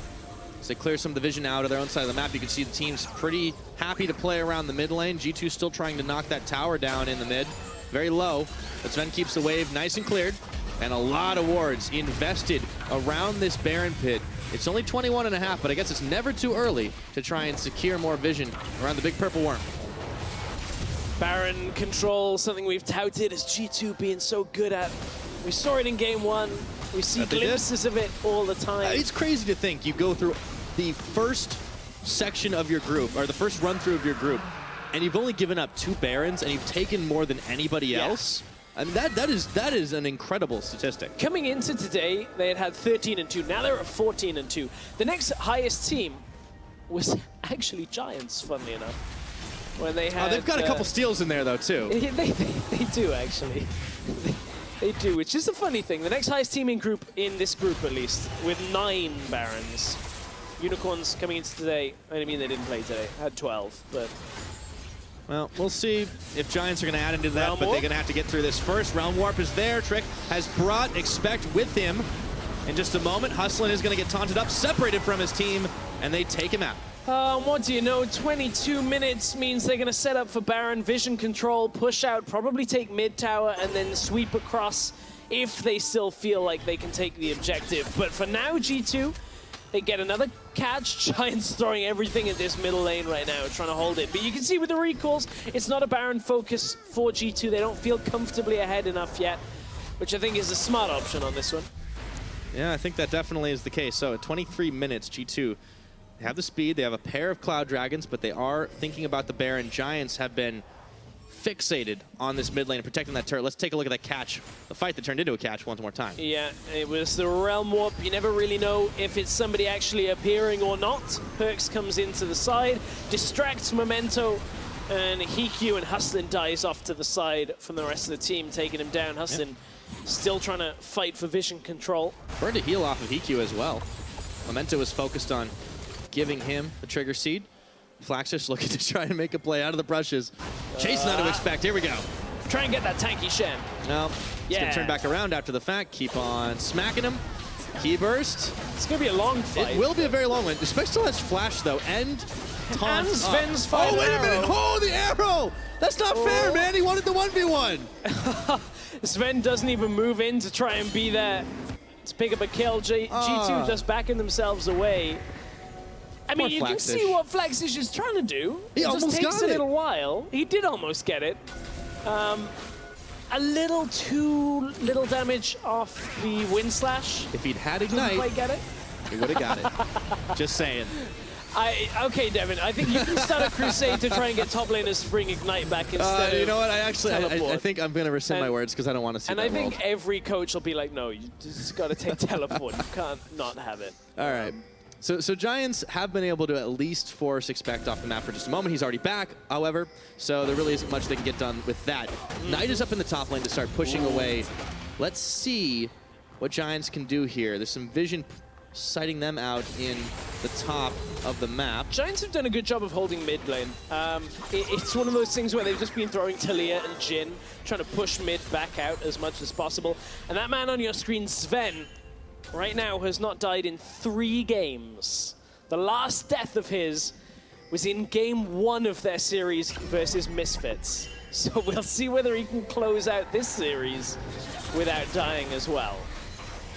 Speaker 1: As they clear some of the vision out of their own side of the map, you can see the team's pretty happy to play around the mid lane. G2 still trying to knock that tower down in the mid. Very low, but Sven keeps the wave nice and cleared. And a lot of wards invested around this Baron pit. It's only 21.5, but I guess it's never too early to try and secure more vision around the big purple worm.
Speaker 2: Baron control, something we've touted as G2 being so good at. We saw it in game one. We see glimpses of it all the time.
Speaker 1: It's crazy to think you go through the first section of your group, or the first run through of your group, and you've only given up 2 Barons, and you've taken more than anybody else. I mean, that is an incredible statistic.
Speaker 2: Coming into today, they had 13-2. Now they're at 14-2. The next highest team was actually Giants, funnily enough. When they had,
Speaker 1: they've got a couple steals in there, though, too.
Speaker 2: They do, actually. They do, which is a funny thing. The next highest team in this group at least, with 9 Barons. Unicorns coming into today, I mean they didn't play today, had 12, but...
Speaker 1: Well, we'll see if Giants are going to add into that, but they're going to have to get through this first. Realm Warp is there. Trick has brought Expect with him. In just a moment, Hustlin is going to get taunted up, separated from his team, and they take him out.
Speaker 2: What do you know? 22 minutes means they're going to set up for Baron, vision control, push out, probably take mid tower, and then sweep across if they still feel like they can take the objective. But for now, G2, they get another catch. Giants throwing everything at this middle lane right now, trying to hold it. But you can see with the recalls, it's not a Baron focus for G2. They don't feel comfortably ahead enough yet, which I think is a smart option on this one.
Speaker 1: Yeah, I think that definitely is the case. So at 23 minutes, G2 have the speed. They have a pair of Cloud Dragons, but they are thinking about the Baron. Giants have been fixated on this mid lane and protecting that turret. Let's take a look at that catch. The fight that turned into a catch once more time.
Speaker 2: Yeah, it was the Realm Warp. You never really know if it's somebody actually appearing or not. Perks comes into the side, distracts Memento, And Hikyu and Huslin dies off to the side from the rest of the team, taking him down. Huslin still trying to fight for vision control.
Speaker 1: Burned a heal off of Hikyu as well. Memento was focused on giving him the trigger seed. Flaxus looking to try to make a play out of the brushes. Chase not to expect. Here we go.
Speaker 2: Try and get that tanky Shen.
Speaker 1: No, it's going to turn back around after the fact. Keep on smacking him. Key burst.
Speaker 2: It's going to be a long fight.
Speaker 1: It will be a very long one. The Spec still has flash, though, and taunt
Speaker 2: and Sven's fight.
Speaker 1: Oh, wait a minute. Oh, the arrow. That's not fair, man. He wanted the 1v1.
Speaker 2: Sven doesn't even move in to try and be there to pick up a kill. G2 just backing themselves away. I mean, you can see what Flaxish is trying to do.
Speaker 1: He almost
Speaker 2: just takes
Speaker 1: got
Speaker 2: a little while. He did almost get it. A little too little damage off the wind slash.
Speaker 1: If he'd had
Speaker 2: Didn't
Speaker 1: Ignite,
Speaker 2: quite get it.
Speaker 1: he would have got it. Just saying.
Speaker 2: Okay, Devin, I think you can start a crusade to try and get top laners to bring Ignite back instead
Speaker 1: You know what? I think I'm going to rescind my
Speaker 2: And-
Speaker 1: words because I don't want to see
Speaker 2: And
Speaker 1: that
Speaker 2: I think
Speaker 1: roll.
Speaker 2: every coach will be like, no, you just got to take teleport. You can't not have it.
Speaker 1: All right. So Giants have been able to at least force Expect off the map for just a moment. He's already back, however, so there really isn't much they can get done with that. Knight is up in the top lane to start pushing away. Let's see what Giants can do here. There's some vision sighting them out in the top of the map.
Speaker 2: Giants have done a good job of holding mid lane. It's one of those things where they've just been throwing Talia and Jin, trying to push mid back out as much as possible. And that man on your screen, Sven, right now has not died in 3 games. The last death of his was in game 1 of their series versus Misfits. So we'll see whether he can close out this series without dying as well.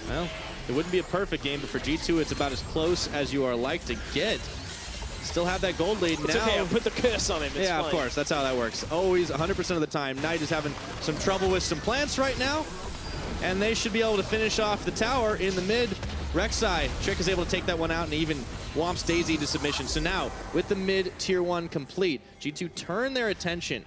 Speaker 1: Well, it wouldn't be a perfect game, but for G2, it's about as close as you are like to get. Still have that gold lead
Speaker 2: It's
Speaker 1: now.
Speaker 2: okay, I'll put the curse on him. It's
Speaker 1: yeah,
Speaker 2: fine.
Speaker 1: of course. That's how that works. Always 100% of the time. Knight is having some trouble with some plants right now. And they should be able to finish off the tower in the mid. Rek'Sai, Trick is able to take that one out and even whomps Daisy to submission. So now, with the mid tier 1 complete, G2 turn their attention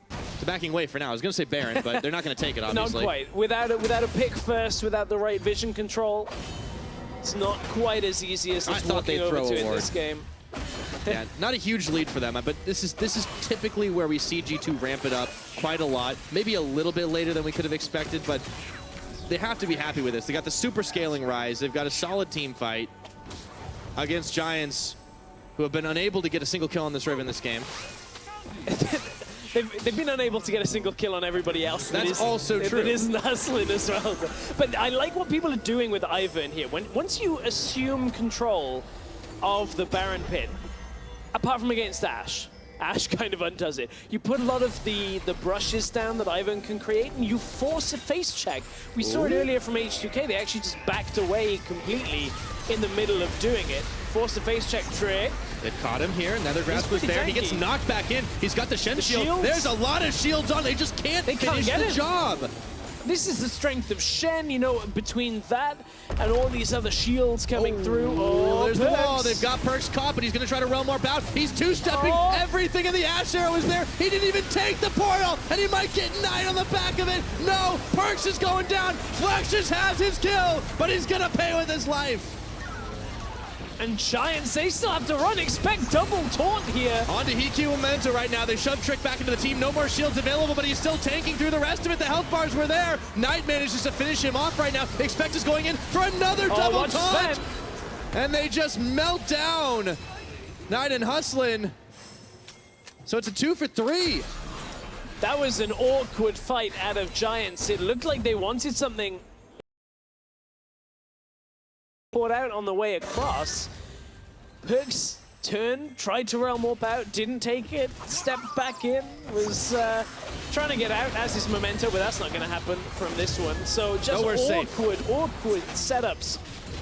Speaker 1: to backing away for now. I was going to say Baron, but they're not going to take it, obviously.
Speaker 2: Not quite. Without a pick first, without the right vision control, it's not quite as easy as
Speaker 1: I
Speaker 2: it's
Speaker 1: thought
Speaker 2: walking
Speaker 1: they'd
Speaker 2: over
Speaker 1: throw
Speaker 2: to
Speaker 1: a
Speaker 2: in
Speaker 1: ward.
Speaker 2: this game.
Speaker 1: Yeah, not a huge lead for them, but this is typically where we see G2 ramp it up quite a lot. Maybe a little bit later than we could have expected, but they have to be happy with this. They got the super scaling rise. They've got a solid team fight against Giants, who have been unable to get a single kill on this Riven this game.
Speaker 2: They've been unable to get a single kill on everybody else.
Speaker 1: That's also true.
Speaker 2: It isn't hustling as well. But I like what people are doing with Ivern here. Once you assume control of the Baron pit, apart from against Ashe kind of undoes it. You put a lot of the brushes down that Ivern can create, and you force a face check. We saw it earlier from H2K. They actually just backed away completely in the middle of doing it. Forced a face check trick.
Speaker 1: They've caught him here. Nether Grasp was there. He gets
Speaker 2: tanky.
Speaker 1: knocked back in. He's got the Shen shield.
Speaker 2: shields?
Speaker 1: There's a lot of shields on. They just can't finish
Speaker 2: get
Speaker 1: the
Speaker 2: it.
Speaker 1: job.
Speaker 2: This is the strength of Shen, you know, between that and all these other shields coming through. Oh,
Speaker 1: there's the wall.
Speaker 2: Perks.
Speaker 1: They've got Perks caught, but he's going to try to realm warp out. He's two-stepping everything, and the Ash Arrow is there. He didn't even take the portal, and he might get Knight on the back of it. No, Perks is going down. Flex just has his kill, but he's going to pay with his life.
Speaker 2: And Giants, they still have to run. Expect double taunt here.
Speaker 1: On to Hikyu and Memento right now. They shove Trick back into the team. No more shields available, but he's still tanking through the rest of it. The health bars were there. Knight manages to finish him off right now. Expect is going in for another double
Speaker 2: watch
Speaker 1: taunt.
Speaker 2: Sven.
Speaker 1: And they just melt down. Knight and Hustlin. So it's a 2 for 3.
Speaker 2: That was an awkward fight out of Giants. It looked like they wanted something poured out on the way across. Perks turned, tried to realm warp out, didn't take it, stepped back in, was trying to get out as his Memento, but that's not going to happen from this one. So just
Speaker 1: Nowhere safe.
Speaker 2: awkward setups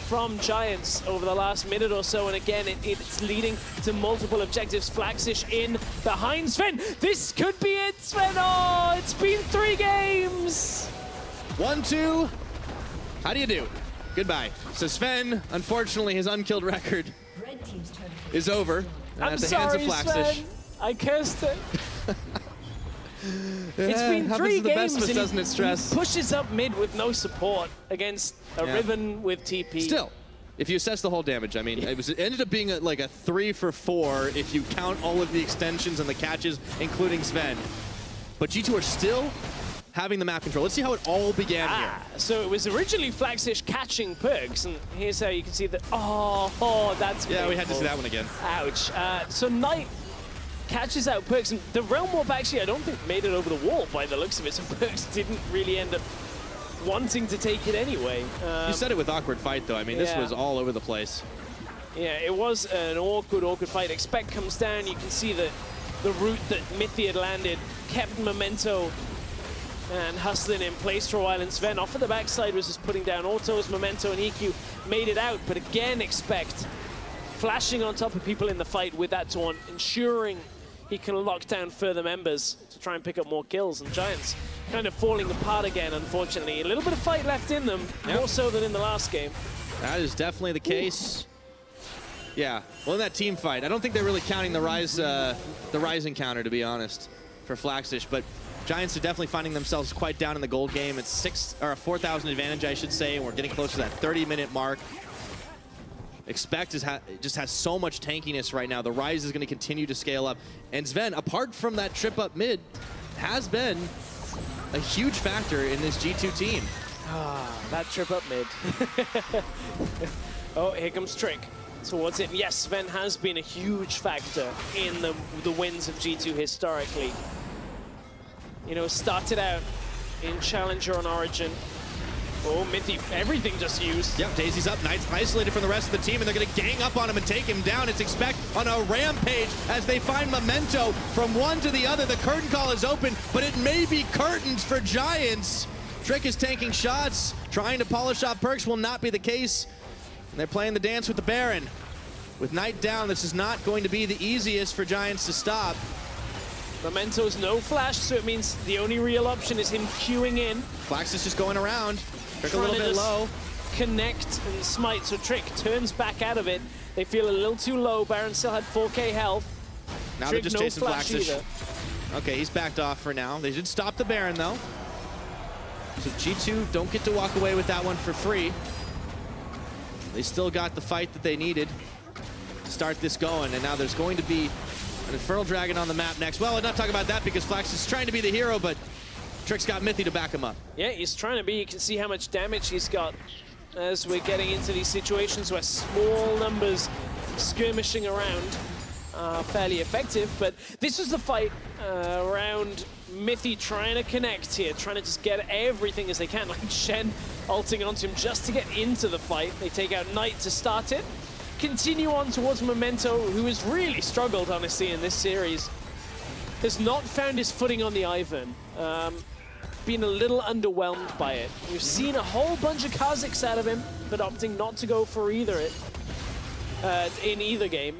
Speaker 2: from Giants over the last minute or so, and again, it's leading to multiple objectives. Flaxish in behind Sven. This could be it, Sven. Oh, it's been 3 games.
Speaker 1: 1-2. How do you do? Goodbye. So Sven, unfortunately, his unkilled record is over.
Speaker 2: I'm
Speaker 1: at the hands of
Speaker 2: sorry,
Speaker 1: Flaxish.
Speaker 2: Sven. I cursed it. It's been
Speaker 1: happens
Speaker 2: 3
Speaker 1: to the best
Speaker 2: games,
Speaker 1: of us,
Speaker 2: and
Speaker 1: doesn't it, Stress?
Speaker 2: he pushes up mid with no support against a Riven with TP.
Speaker 1: Still, If you assess the whole damage, I mean, it ended up being like a 3 for 4 if you count all of the extensions and the catches, including Sven. But G2 are still having the map control. Let's see how it all began here.
Speaker 2: So it was originally Flaxish catching Perks, and here's how you can see that. Oh, that's
Speaker 1: Yeah,
Speaker 2: painful.
Speaker 1: we had to see that one again.
Speaker 2: Ouch. So Knight catches out Perks, and the Realm Warp actually, I don't think, made it over the wall by the looks of it, so Perks didn't really end up wanting to take it anyway.
Speaker 1: You said it with awkward fight, though. I mean, this
Speaker 2: yeah.
Speaker 1: was all over the place.
Speaker 2: Yeah, it was an awkward fight. Expect comes down. You can see that the route that Mithy had landed kept Memento and hustling in place for a while. And Sven off of the backside was just putting down autos. Memento and EQ made it out. But again, Expect flashing on top of people in the fight with that taunt, ensuring he can lock down further members to try and pick up more kills. And Giants kind of falling apart again, unfortunately. A little bit of fight left in them, more so than in the last game.
Speaker 1: That is definitely the case. Yeah, well, in that team fight, I don't think they're really counting the rise encounter, to be honest, for Flaxish, but Giants are definitely finding themselves quite down in the gold game. It's a 4,000 advantage, I should say, and we're getting close to that 30-minute mark. Expect just has so much tankiness right now. The Rise is going to continue to scale up. And Sven, apart from that trip up mid, has been a huge factor in this G2 team.
Speaker 2: That trip up mid. Oh, here comes Trick towards it. Yes, Sven has been a huge factor in the wins of G2 historically. You know, started out in Challenger on Origin. Oh, Mithy, everything just used.
Speaker 1: Yep, Daisy's up. Knight's isolated from the rest of the team, and they're going to gang up on him and take him down. It's Expect on a rampage as they find Memento from one to the other. The curtain call is open, but it may be curtains for Giants. Trick is tanking shots, trying to polish off Perks will not be the case. And they're playing the dance with the Baron. With Knight down, this is not going to be the easiest for Giants to stop.
Speaker 2: Memento's no flash, so it means the only real option is him queuing in.
Speaker 1: Flax is just going around. Trick a little bit low.
Speaker 2: Connect and smite, so Trick turns back out of it. They feel a little too low. Baron still had 4K health.
Speaker 1: Now
Speaker 2: Trick,
Speaker 1: they're just
Speaker 2: no
Speaker 1: chasing
Speaker 2: flash
Speaker 1: Flaxish.
Speaker 2: either.
Speaker 1: Okay, he's backed off for now. They did stop the Baron, though. So G2 don't get to walk away with that one for free. They still got the fight that they needed to start this going, and now there's going to be an Infernal Dragon on the map next. Well, we're not talking about that because Flax is trying to be the hero, but Trick's got Mithy to back him up.
Speaker 2: Yeah, he's trying to be. You can see how much damage he's got as we're getting into these situations where small numbers skirmishing around are fairly effective. But this was the fight around Mithy trying to connect here, trying to just get everything as they can, like Shen ulting onto him just to get into the fight. They take out Knight to start it. Continue on towards Memento, who has really struggled, honestly, in this series. Has not found his footing on the Ivan. Been a little underwhelmed by it. We've seen a whole bunch of Kha'Zix out of him, but opting not to go for either in either game.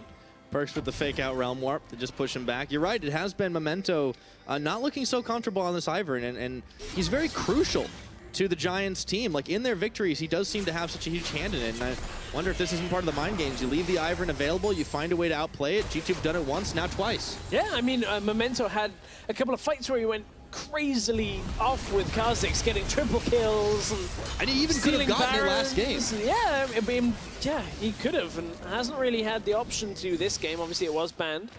Speaker 1: Perks with the fake out Realm Warp to just push him back. You're right, it has been Memento not looking so comfortable on this Ivern, and he's very crucial to the Giants team. Like, in their victories, he does seem to have such a huge hand in it, and I wonder if this isn't part of the mind games. You leave the Ivern available, you find a way to outplay it. G2 have done it once, now twice.
Speaker 2: Yeah, I mean, Memento had a couple of fights where he went crazily off with Kha'Zix, getting triple kills
Speaker 1: and he even could have gotten it last game.
Speaker 2: Yeah, I mean, yeah, he could have, and hasn't really had the option to this game. Obviously, it was banned.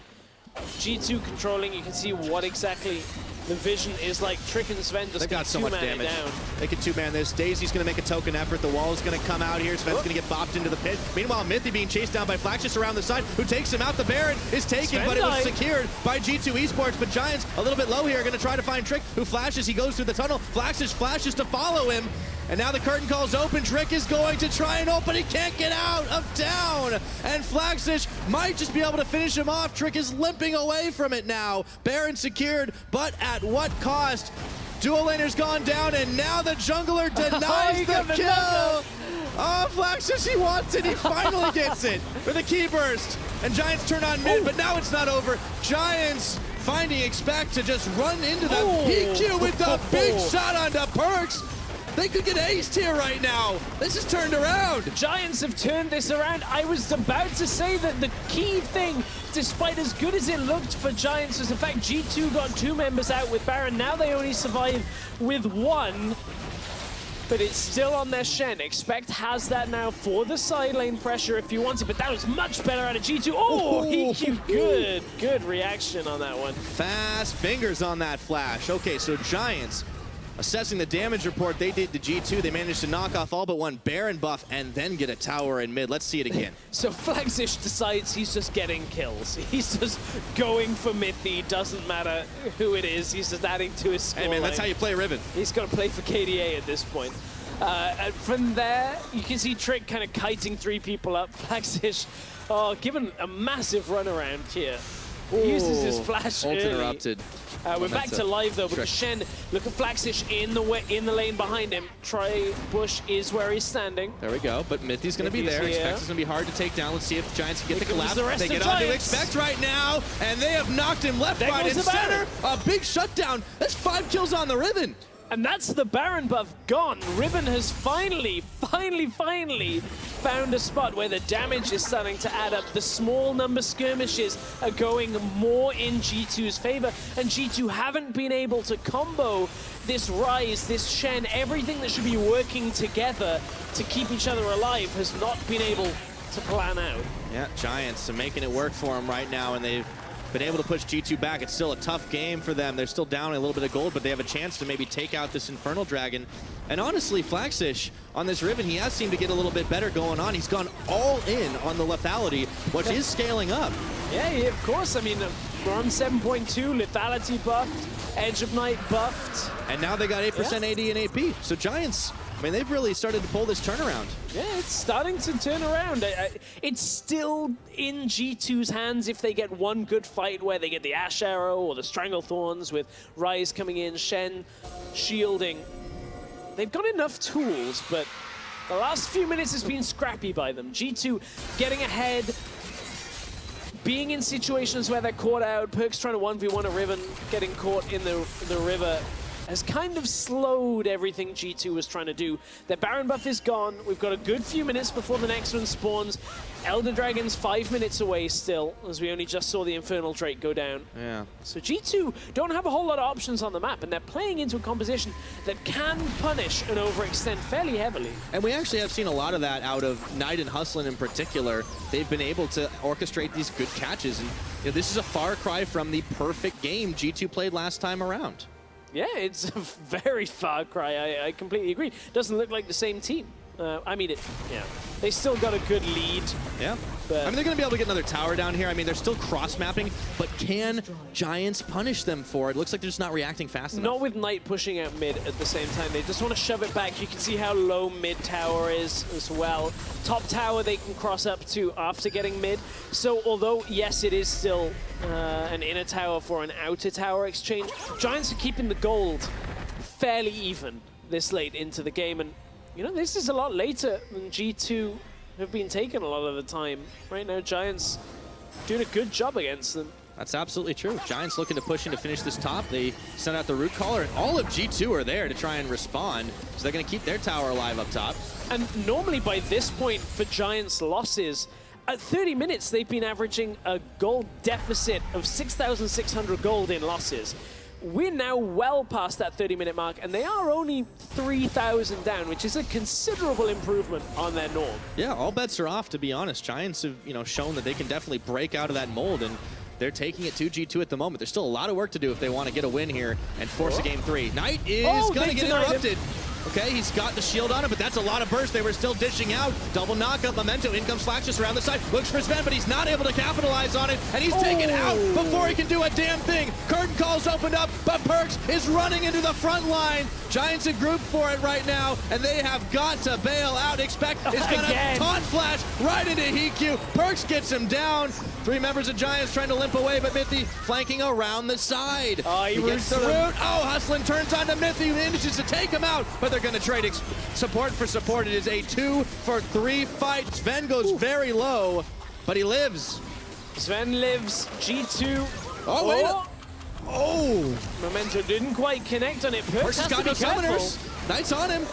Speaker 2: G2 controlling, you can see what exactly the vision is like. Trick and Sven just
Speaker 1: got so much damage.
Speaker 2: down.
Speaker 1: They can two-man this. Daisy's going to make a token effort. The wall is going to come out here. Sven's going to get bopped into the pit. Meanwhile, Mithy being chased down by Flaxish around the side, who takes him out. The Baron is taken,
Speaker 2: Sven
Speaker 1: but it was
Speaker 2: died.
Speaker 1: secured by G2 Esports. But Giants, a little bit low here, going to try to find Trick, who flashes. He goes through the tunnel. Flaxish flashes to follow him. And now the curtain call's open. Trick is going to try and open. He can't get out of town. And Flaxish might just be able to finish him off. Trick is limping away from it now. Baron secured, but at what cost? Dual laner's gone down, and now the jungler denies the kill. Oh, Flaxish, he wants it. He finally gets it for the key burst. And Giants turn on mid, but now it's not over. Giants finding Expect to just run into them. EQ with the big shot onto Perks. They could get aced here right now. This is turned around.
Speaker 2: Giants have turned this around. I was about to say that the key thing, despite as good as it looked for Giants, was the fact G2 got 2 members out with Baron. Now they only survive with 1. but it's still on their Shen. Expect has that now for the side lane pressure if you want it, but that was much better out of G2. Oh, EQ, good reaction on that one.
Speaker 1: Fast fingers on that flash. Okay, so Giants assessing the damage report they did to G2. They managed to knock off all but one Baron buff and then get a tower in mid. Let's see it again.
Speaker 2: So Flagzish decides he's just getting kills. He's just going for Mithy. Doesn't matter who it is. He's just adding to his score.
Speaker 1: Hey man, that's how you play Riven.
Speaker 2: He's got to play for KDA at this point. And from there, you can see Trick kind of kiting 3 people up. Flagzish, given a massive runaround here. He uses his flash
Speaker 1: ult
Speaker 2: early.
Speaker 1: interrupted.
Speaker 2: We're back to live though, because Shen, look at Flagzish in the lane behind him. Try Bush is where he's standing.
Speaker 1: There we go, but Mithy's going to be there. Expect is going to be hard to take down. Let's see if Giants can get the collapse. They get on to Expect right now, and they have knocked him left, right, and center. A big shutdown. That's 5 kills on the Riven.
Speaker 2: And that's the Baron buff gone. Riven has finally found a spot where the damage is starting to add up. The small number skirmishes are going more in G2's favor, and G2 haven't been able to combo this Ryze, this Shen, everything that should be working together to keep each other alive has not been able to plan out.
Speaker 1: Yeah, Giants are making it work for them right now, and they've been able to push G2 back. It's still a tough game for them. They're still down a little bit of gold, but they have a chance to maybe take out this Infernal Dragon. And honestly, Flagzish on this Riven, he has seemed to get a little bit better going on. He's gone all in on the lethality, which is scaling up.
Speaker 2: Yeah, of course. I mean, we're on 7.2, lethality buffed, Edge of Night buffed.
Speaker 1: And now they got 8% AD and AP. So Giants, I mean, they've really started to pull this turnaround.
Speaker 2: Yeah, it's starting to turn around. It's still in G2's hands if they get one good fight where they get the Ash Arrow or the Stranglethorns with Ryze coming in, Shen shielding. They've got enough tools, but the last few minutes has been scrappy by them. G2 getting ahead, being in situations where they're caught out. Perkz trying to 1v1 a Riven, getting caught in the river has kind of slowed everything G2 was trying to do. Their Baron buff is gone. We've got a good few minutes before the next one spawns. Elder Dragon's 5 minutes away still, as we only just saw the Infernal Drake go down.
Speaker 1: Yeah.
Speaker 2: So G2 don't have a whole lot of options on the map, and they're playing into a composition that can punish and overextend fairly heavily.
Speaker 1: And we actually have seen a lot of that out of Knight and Hustlin in particular. They've been able to orchestrate these good catches, and you know, this is a far cry from the perfect game G2 played last time around.
Speaker 2: Yeah, it's a very far cry. I completely agree. Doesn't look like the same team. I mean, they still got a good lead.
Speaker 1: Yeah.
Speaker 2: But
Speaker 1: I mean, they're going to be able to get another tower down here. I mean, they're still cross-mapping, but can Giants punish them for it? Looks like they're just not reacting fast enough.
Speaker 2: Not with Knight pushing out mid at the same time. They just want to shove it back. You can see how low mid tower is as well. Top tower they can cross up to after getting mid. So although, yes, it is still an inner tower for an outer tower exchange, Giants are keeping the gold fairly even this late into the game. And you know, this is a lot later than G2 have been taken a lot of the time. Right now, Giants doing a good job against them.
Speaker 1: That's absolutely true. Giants looking to push in to finish this top. They sent out the root caller, and all of G2 are there to try and respond. So they're going to keep their tower alive up top.
Speaker 2: And normally by this point for Giants' losses, at 30 minutes, they've been averaging a gold deficit of 6,600 gold in losses. We're now well past that 30-minute mark, and they are only 3,000 down, which is a considerable improvement on their norm.
Speaker 1: Yeah, all bets are off, to be honest. Giants have, shown that they can definitely break out of that mold, and they're taking it to G2 at the moment. There's still a lot of work to do if they want to get a win here and force a game 3. Knight is going to get interrupted. Okay, he's got the shield on him, but that's a lot of burst. They were still dishing out. Double knockup, Memento. In comes Flagzish around the side. Looks for Sven, but he's not able to capitalize on it. And he's taken out before he can do a damn thing. Curtain call's opened up, but Perkz is running into the front line. Giants in group for it right now, and they have got to bail out. Expect is going to taunt flash right into EQ. Perkz gets him down. 3 members of Giants trying to limp away, but Mithy flanking around the side.
Speaker 2: He
Speaker 1: gets the root. Hustlin turns on to Mithy, who manages to take him out, but they're going to trade support for support. It is a 2-for-3 fight. Sven goes very low, but he lives.
Speaker 2: Sven lives. G2. Memento didn't quite connect on it. Perkz has got no summoners.
Speaker 1: Knight's on him.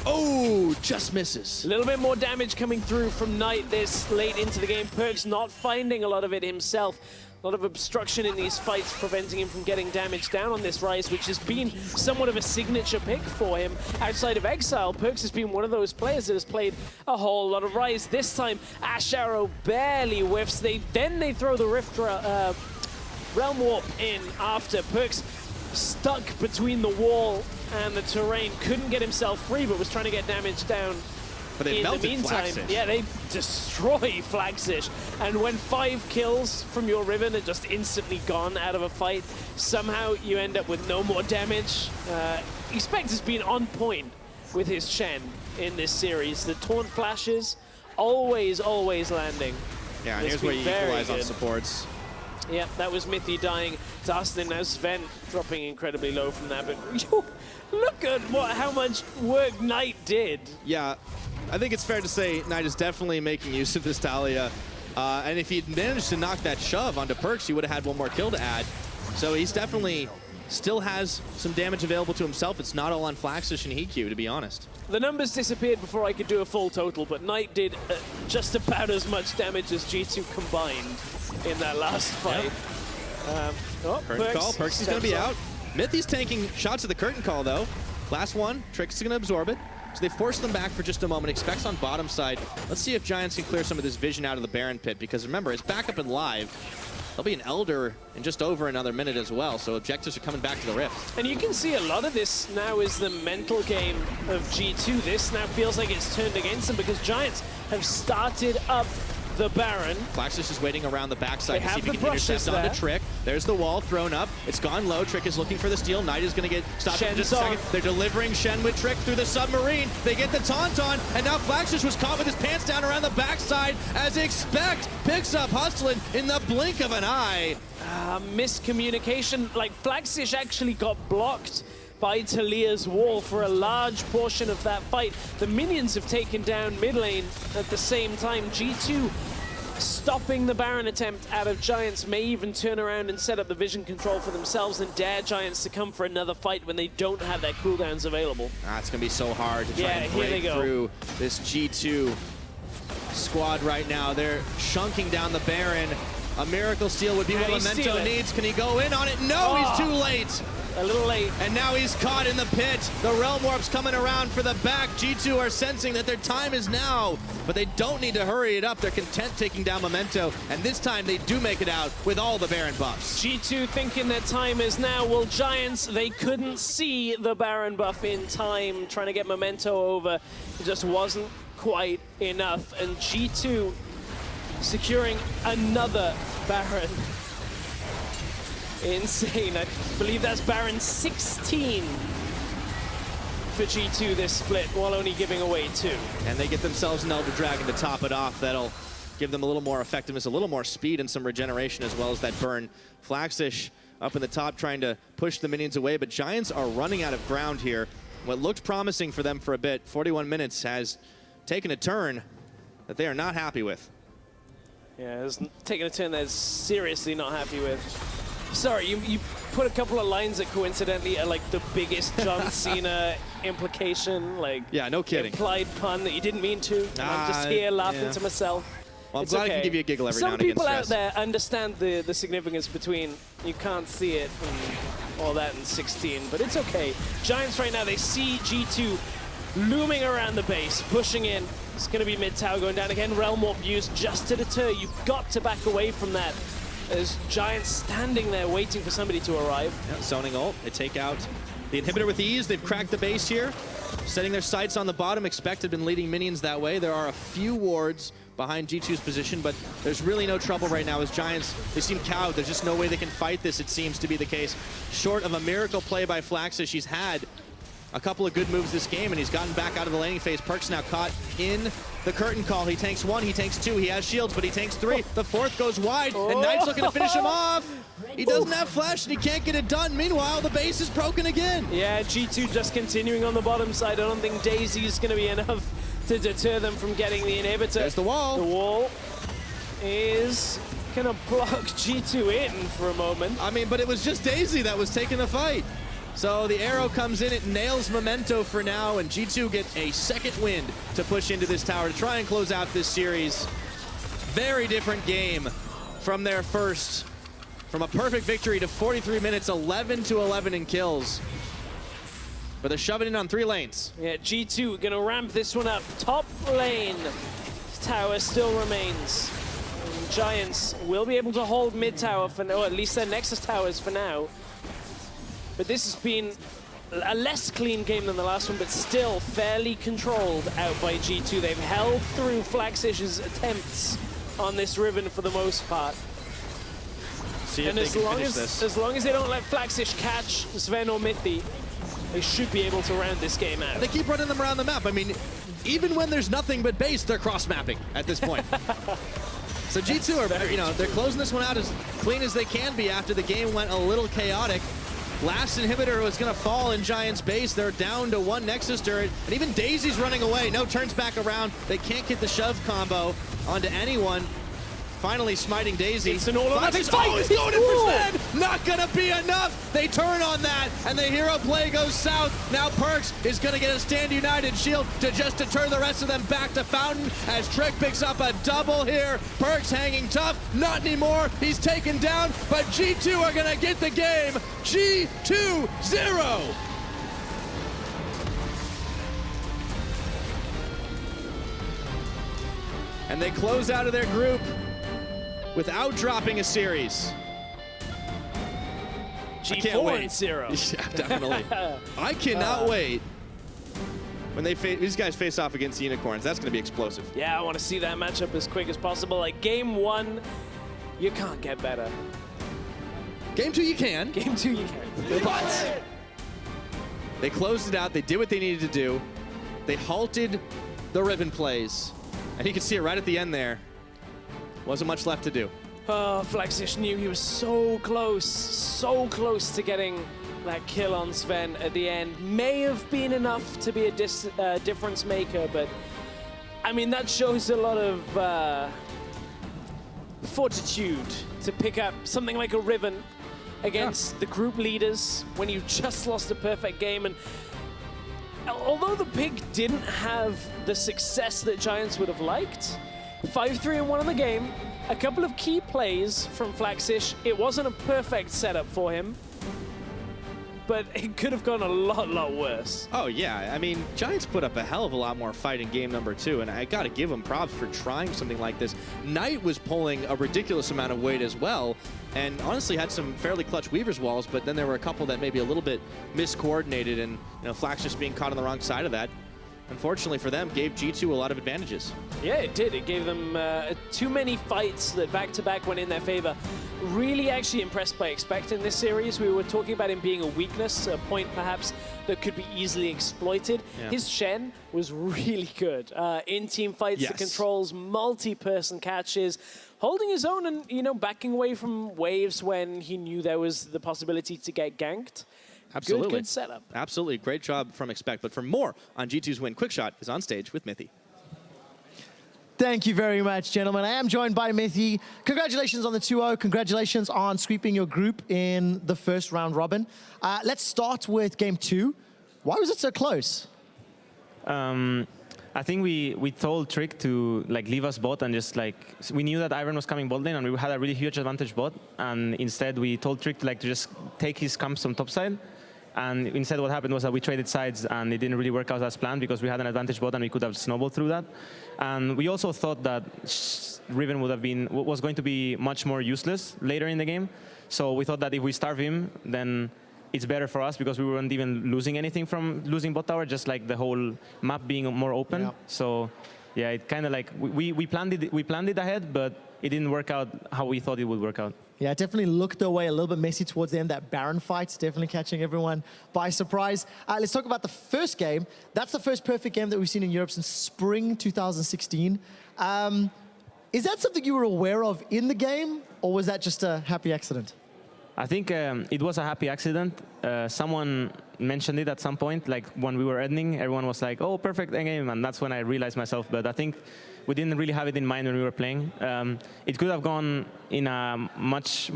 Speaker 1: Oh, just misses.
Speaker 2: A little bit more damage coming through from Knight this late into the game. Perkz not finding a lot of it himself. A lot of obstruction in these fights, preventing him from getting damage down on this Rise, which has been somewhat of a signature pick for him. Outside of Exile, Perks has been one of those players that has played a whole lot of Rise. This time, Ash Arrow barely whiffs. Then they throw the Rift Realm Warp in after. Perks stuck between the wall and the terrain, couldn't get himself free, but was trying to get damage down.
Speaker 1: But they melted
Speaker 2: in the meantime,
Speaker 1: Flaxish.
Speaker 2: yeah, they destroy Flaxish. And when 5 kills from your Riven are just instantly gone out of a fight, somehow you end up with no more damage. Expect has been on point with his Shen in this series. The taunt flashes, always landing.
Speaker 1: Yeah, and here's where you equalize on supports.
Speaker 2: Yeah, that was Mithy dying to Austin. Now Sven dropping incredibly low from that. But look at how much work Knight did.
Speaker 1: Yeah, I think it's fair to say Knight is definitely making use of this Talia. And if he'd managed to knock that shove onto Perks, he would have had one more kill to add. So he's definitely still has some damage available to himself. It's not all on Flaxish and Hikyu, to be honest.
Speaker 2: The numbers disappeared before I could do a full total, but Knight did just about as much damage as G2 combined in that last fight.
Speaker 1: Yep. Curtain call, Perks is going to be out. Mithy's tanking shots at the curtain call, though. Last one, Trix is going to absorb it. So they force them back for just a moment. Expects on bottom side. Let's see if Giants can clear some of this vision out of the Baron pit, because remember, it's back up and live. There'll be an Elder in just over another minute as well, so objectives are coming back to the Rift.
Speaker 2: And you can see a lot of this now is the mental game of G2. This now feels like it's turned against them because Giants have started up the Baron.
Speaker 1: Flaxish is waiting around the backside to see if he can
Speaker 2: brushes
Speaker 1: intercept onto Trick. There's the wall thrown up. It's gone low. Trick is looking for the steal. Knight is going to get stopped in just a second. They're delivering Shen with Trick through the submarine. They get the taunt on, and now Flaxish was caught with his pants down around the backside as Expect picks up Hustlin in the blink of an eye.
Speaker 2: Miscommunication. Like, Flaxish actually got blocked by Talia's wall for a large portion of that fight. The minions have taken down mid lane at the same time. G2 stopping the Baron attempt out of Giants may even turn around and set up the vision control for themselves and dare Giants to come for another fight when they don't have their cooldowns available.
Speaker 1: It's going to be so hard to try and break through this G2 squad right now. They're chunking down the Baron. A miracle steal would be what Memento needs. Can he go in on it? No, he's too late.
Speaker 2: A little late.
Speaker 1: And now he's caught in the pit. The Realm Warp's coming around for the back. G2 are sensing that their time is now, but they don't need to hurry it up. They're content taking down Memento, and this time they do make it out with all the Baron buffs.
Speaker 2: G2 thinking their time is now. Well, Giants, they couldn't see the Baron buff in time. Trying to get Memento over, it just wasn't quite enough. And G2 securing another Baron. Insane. I believe that's Baron 16 for G2 this split, while only giving away 2.
Speaker 1: And they get themselves an Elder Dragon to top it off. That'll give them a little more effectiveness, a little more speed, and some regeneration, as well as that burn. Flaxish up in the top trying to push the minions away, but Giants are running out of ground here. What looked promising for them for a bit, 41 minutes, has taken a turn that they are not happy with.
Speaker 2: Yeah, it's taking a turn that is seriously not happy with. Sorry, you put a couple of lines that coincidentally are like the biggest John Cena implication, like
Speaker 1: yeah, no kidding.
Speaker 2: Implied pun that you didn't mean to. And I'm just here laughing to myself.
Speaker 1: Well, I'm glad I can give you a giggle every now and again.
Speaker 2: Some people out there understand the significance between you can't see it and all that in 16, but it's okay. Giants right now, they see G2 looming around the base, pushing in. It's going to be mid-tower going down again. Realm Warp used just to deter. You've got to back away from that. As Giants standing there waiting for somebody to arrive.
Speaker 1: Yeah, zoning ult. They take out the inhibitor with ease. They've cracked the base here. Setting their sights on the bottom. Expect had been leading minions that way. There are a few wards behind G2's position, but there's really no trouble right now as Giants, they seem cowed. There's just no way they can fight this, it seems to be the case. Short of a miracle play by Flaxish, he's had a couple of good moves this game, and he's gotten back out of the laning phase. Perk's now caught in the curtain call. He tanks 1, he tanks 2, he has shields, but he tanks 3. The 4th goes wide, and Knight's looking to finish him off. He doesn't have flash, and he can't get it done. Meanwhile, the base is broken again.
Speaker 2: Yeah, G2 just continuing on the bottom side. I don't think Daisy's going to be enough to deter them from getting the inhibitor.
Speaker 1: There's the wall.
Speaker 2: The wall is going to block G2 in for a moment.
Speaker 1: I mean, but it was just Daisy that was taking the fight. So the arrow comes in, it nails Memento for now, and G2 get a second wind to push into this tower to try and close out this series. Very different game from their first from a perfect victory to 43 minutes, 11-11 in kills. But they're shoving in on 3 lanes.
Speaker 2: Yeah, G2 gonna ramp this one up. Top lane, tower still remains. And Giants will be able to hold mid tower for now, or at least their Nexus towers for now. But this has been a less clean game than the last one, but still fairly controlled out by G2. They've held through Flaxish's attempts on this Riven for the most part.
Speaker 1: See if
Speaker 2: And
Speaker 1: they can finish this.
Speaker 2: as long as they don't let Flaxish catch Sven or Mithy, they should be able to round this game out.
Speaker 1: They keep running them around the map. I mean, even when there's nothing but base, they're cross-mapping at this point. So G2 are, you know, they're closing this one out as clean as they can be after the game went a little chaotic. Last inhibitor was going to fall in Giants' base. They're down to 1 Nexus turret, and even Daisy's running away. No turns back around. They can't get the shove combo onto anyone. Finally smiting Daisy.
Speaker 2: It's an all-or-nothing fight!
Speaker 1: Oh, he's going in for Sven! Not gonna be enough! They turn on that, and the hero play goes south. Now Perkz is gonna get a Stand United shield to just deter the rest of them back to Fountain as Trick picks up a double here. Perkz hanging tough, not anymore. He's taken down, but G2 are gonna get the game. G2-0. And they close out of their group without dropping a series.
Speaker 2: G4 and 0.
Speaker 1: Yeah, definitely. I cannot wait when these guys face off against the Unicorns. That's going to be explosive.
Speaker 2: Yeah, I want to see that matchup as quick as possible. Like game 1, you can't get better.
Speaker 1: Game 2, you can.
Speaker 2: Game 2, you can. But
Speaker 1: they closed it out. They did what they needed to do. They halted the Riven plays. And you can see it right at the end there. Wasn't much left to do.
Speaker 2: oh, Flaxish knew he was so close to getting that kill on Sven at the end. May have been enough to be a difference maker, but I mean, that shows a lot of fortitude to pick up something like a Riven against the group leaders when you just lost a perfect game. And although the Pig didn't have the success that Giants would have liked, 5-3-1 in the game, a couple of key plays from Flaxish. It wasn't a perfect setup for him, but it could have gone a lot worse.
Speaker 1: Oh, yeah. I mean, Giants put up a hell of a lot more fight in game number 2, and I got to give them props for trying something like this. Knight was pulling a ridiculous amount of weight as well, and honestly had some fairly clutch Weaver's walls, but then there were a couple that maybe a little bit miscoordinated, and Flax just being caught on the wrong side of that, unfortunately for them, gave G2 a lot of advantages.
Speaker 2: Yeah, it did. It gave them too many fights that back-to-back went in their favor. Really actually impressed by Expect in this series. We were talking about him being a weakness, a point perhaps that could be easily exploited. Yeah. His Shen was really good. In team fights, yes. The controls, multi-person catches, holding his own and, backing away from waves when he knew there was the possibility to get ganked.
Speaker 1: Absolutely.
Speaker 2: Good setup.
Speaker 1: Absolutely. Great job from Expect. But for more on G2's win, Quickshot is on stage with Mithy.
Speaker 3: Thank you very much, gentlemen. I am joined by Mithy. Congratulations on the 2-0. Congratulations on sweeping your group in the first round robin. Let's start with game 2. Why was it so close?
Speaker 4: I think we told Trick to leave us bot and just we knew that Iron was coming bot lane and we had a really huge advantage bot, and instead we told Trick to just take his camps on top side. And instead what happened was that we traded sides and it didn't really work out as planned because we had an advantage bot and we could have snowballed through that. And we also thought that Riven was going to be much more useless later in the game. So we thought that if we starve him, then it's better for us because we weren't even losing anything from losing bot tower, just the whole map being more open. Yeah. So yeah, it kind of we planned it ahead, but it didn't work out how we thought it would work out.
Speaker 3: Yeah, it definitely looked away a little bit messy towards the end. That Baron fight definitely catching everyone by surprise. Let's talk about the first game. That's the first perfect game that we've seen in Europe since spring 2016. Is that something you were aware of in the game, or was that just a happy accident?
Speaker 4: I think it was a happy accident. Someone mentioned it at some point, when we were ending, everyone was like, oh, perfect endgame, and that's when I realized myself. But I think we didn't really have it in mind when we were playing. It could have gone in a much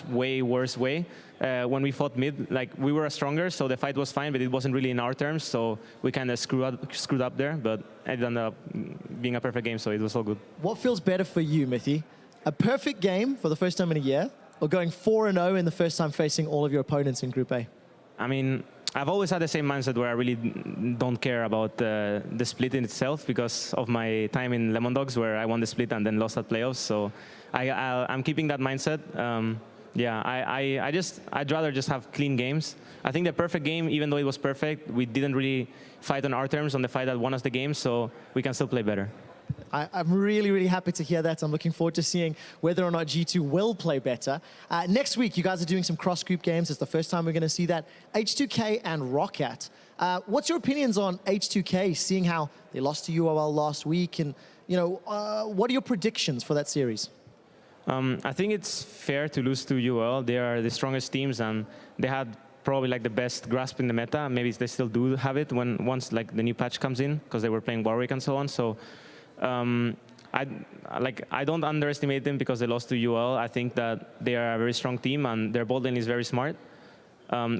Speaker 4: way worse way. When we fought mid, we were stronger, so the fight was fine, but it wasn't really in our terms, so we kind of screwed up there, but it ended up being a perfect game, so it was all good.
Speaker 3: What feels better for you, Mithy? A perfect game for the first time in a year, or going 4-0 in the first time facing all of your opponents in Group A?
Speaker 4: I mean, I've always had the same mindset where I really don't care about the split in itself because of my time in Lemon Dogs where I won the split and then lost at playoffs. So I'm keeping that mindset. I'd rather just have clean games. I think the perfect game, even though it was perfect, we didn't really fight on our terms on the fight that won us the game, so we can still play better.
Speaker 3: I'm really, really happy to hear that. I'm looking forward to seeing whether or not G2 will play better. Next week, you guys are doing some cross-group games. It's the first time we're going to see that. H2K and Roccat. What's your opinions on H2K, seeing how they lost to UOL last week? And, what are your predictions for that series?
Speaker 4: I think it's fair to lose to UOL. They are the strongest teams, and they had probably like the best grasp in the meta. Maybe they still do have it once like the new patch comes in, because they were playing Warwick and so on. So I don't underestimate them because they lost to UL. I think that they are a very strong team and their bot lane is very smart.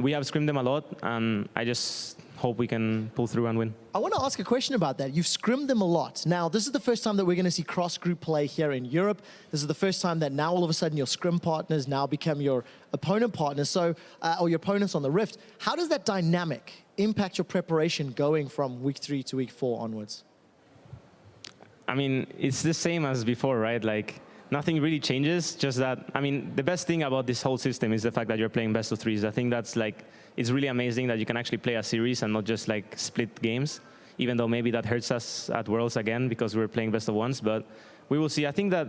Speaker 4: We have scrimmed them a lot, and I just hope we can pull through and win.
Speaker 3: I want to ask a question about that. You've scrimmed them a lot. Now, this is the first time that we're going to see cross-group play here in Europe. This is the first time that now all of a sudden your scrim partners now become your opponent partners, so or your opponents on the Rift. How does that dynamic impact your preparation going from week 3 to week 4 onwards?
Speaker 4: I mean, it's the same as before, right? Like, nothing really changes, just that, I mean, the best thing about this whole system is the fact that you're playing best of threes. I think that's like, it's really amazing that you can actually play a series and not just like split games, even though maybe that hurts us at Worlds again because we're playing best of ones, but we will see. I think that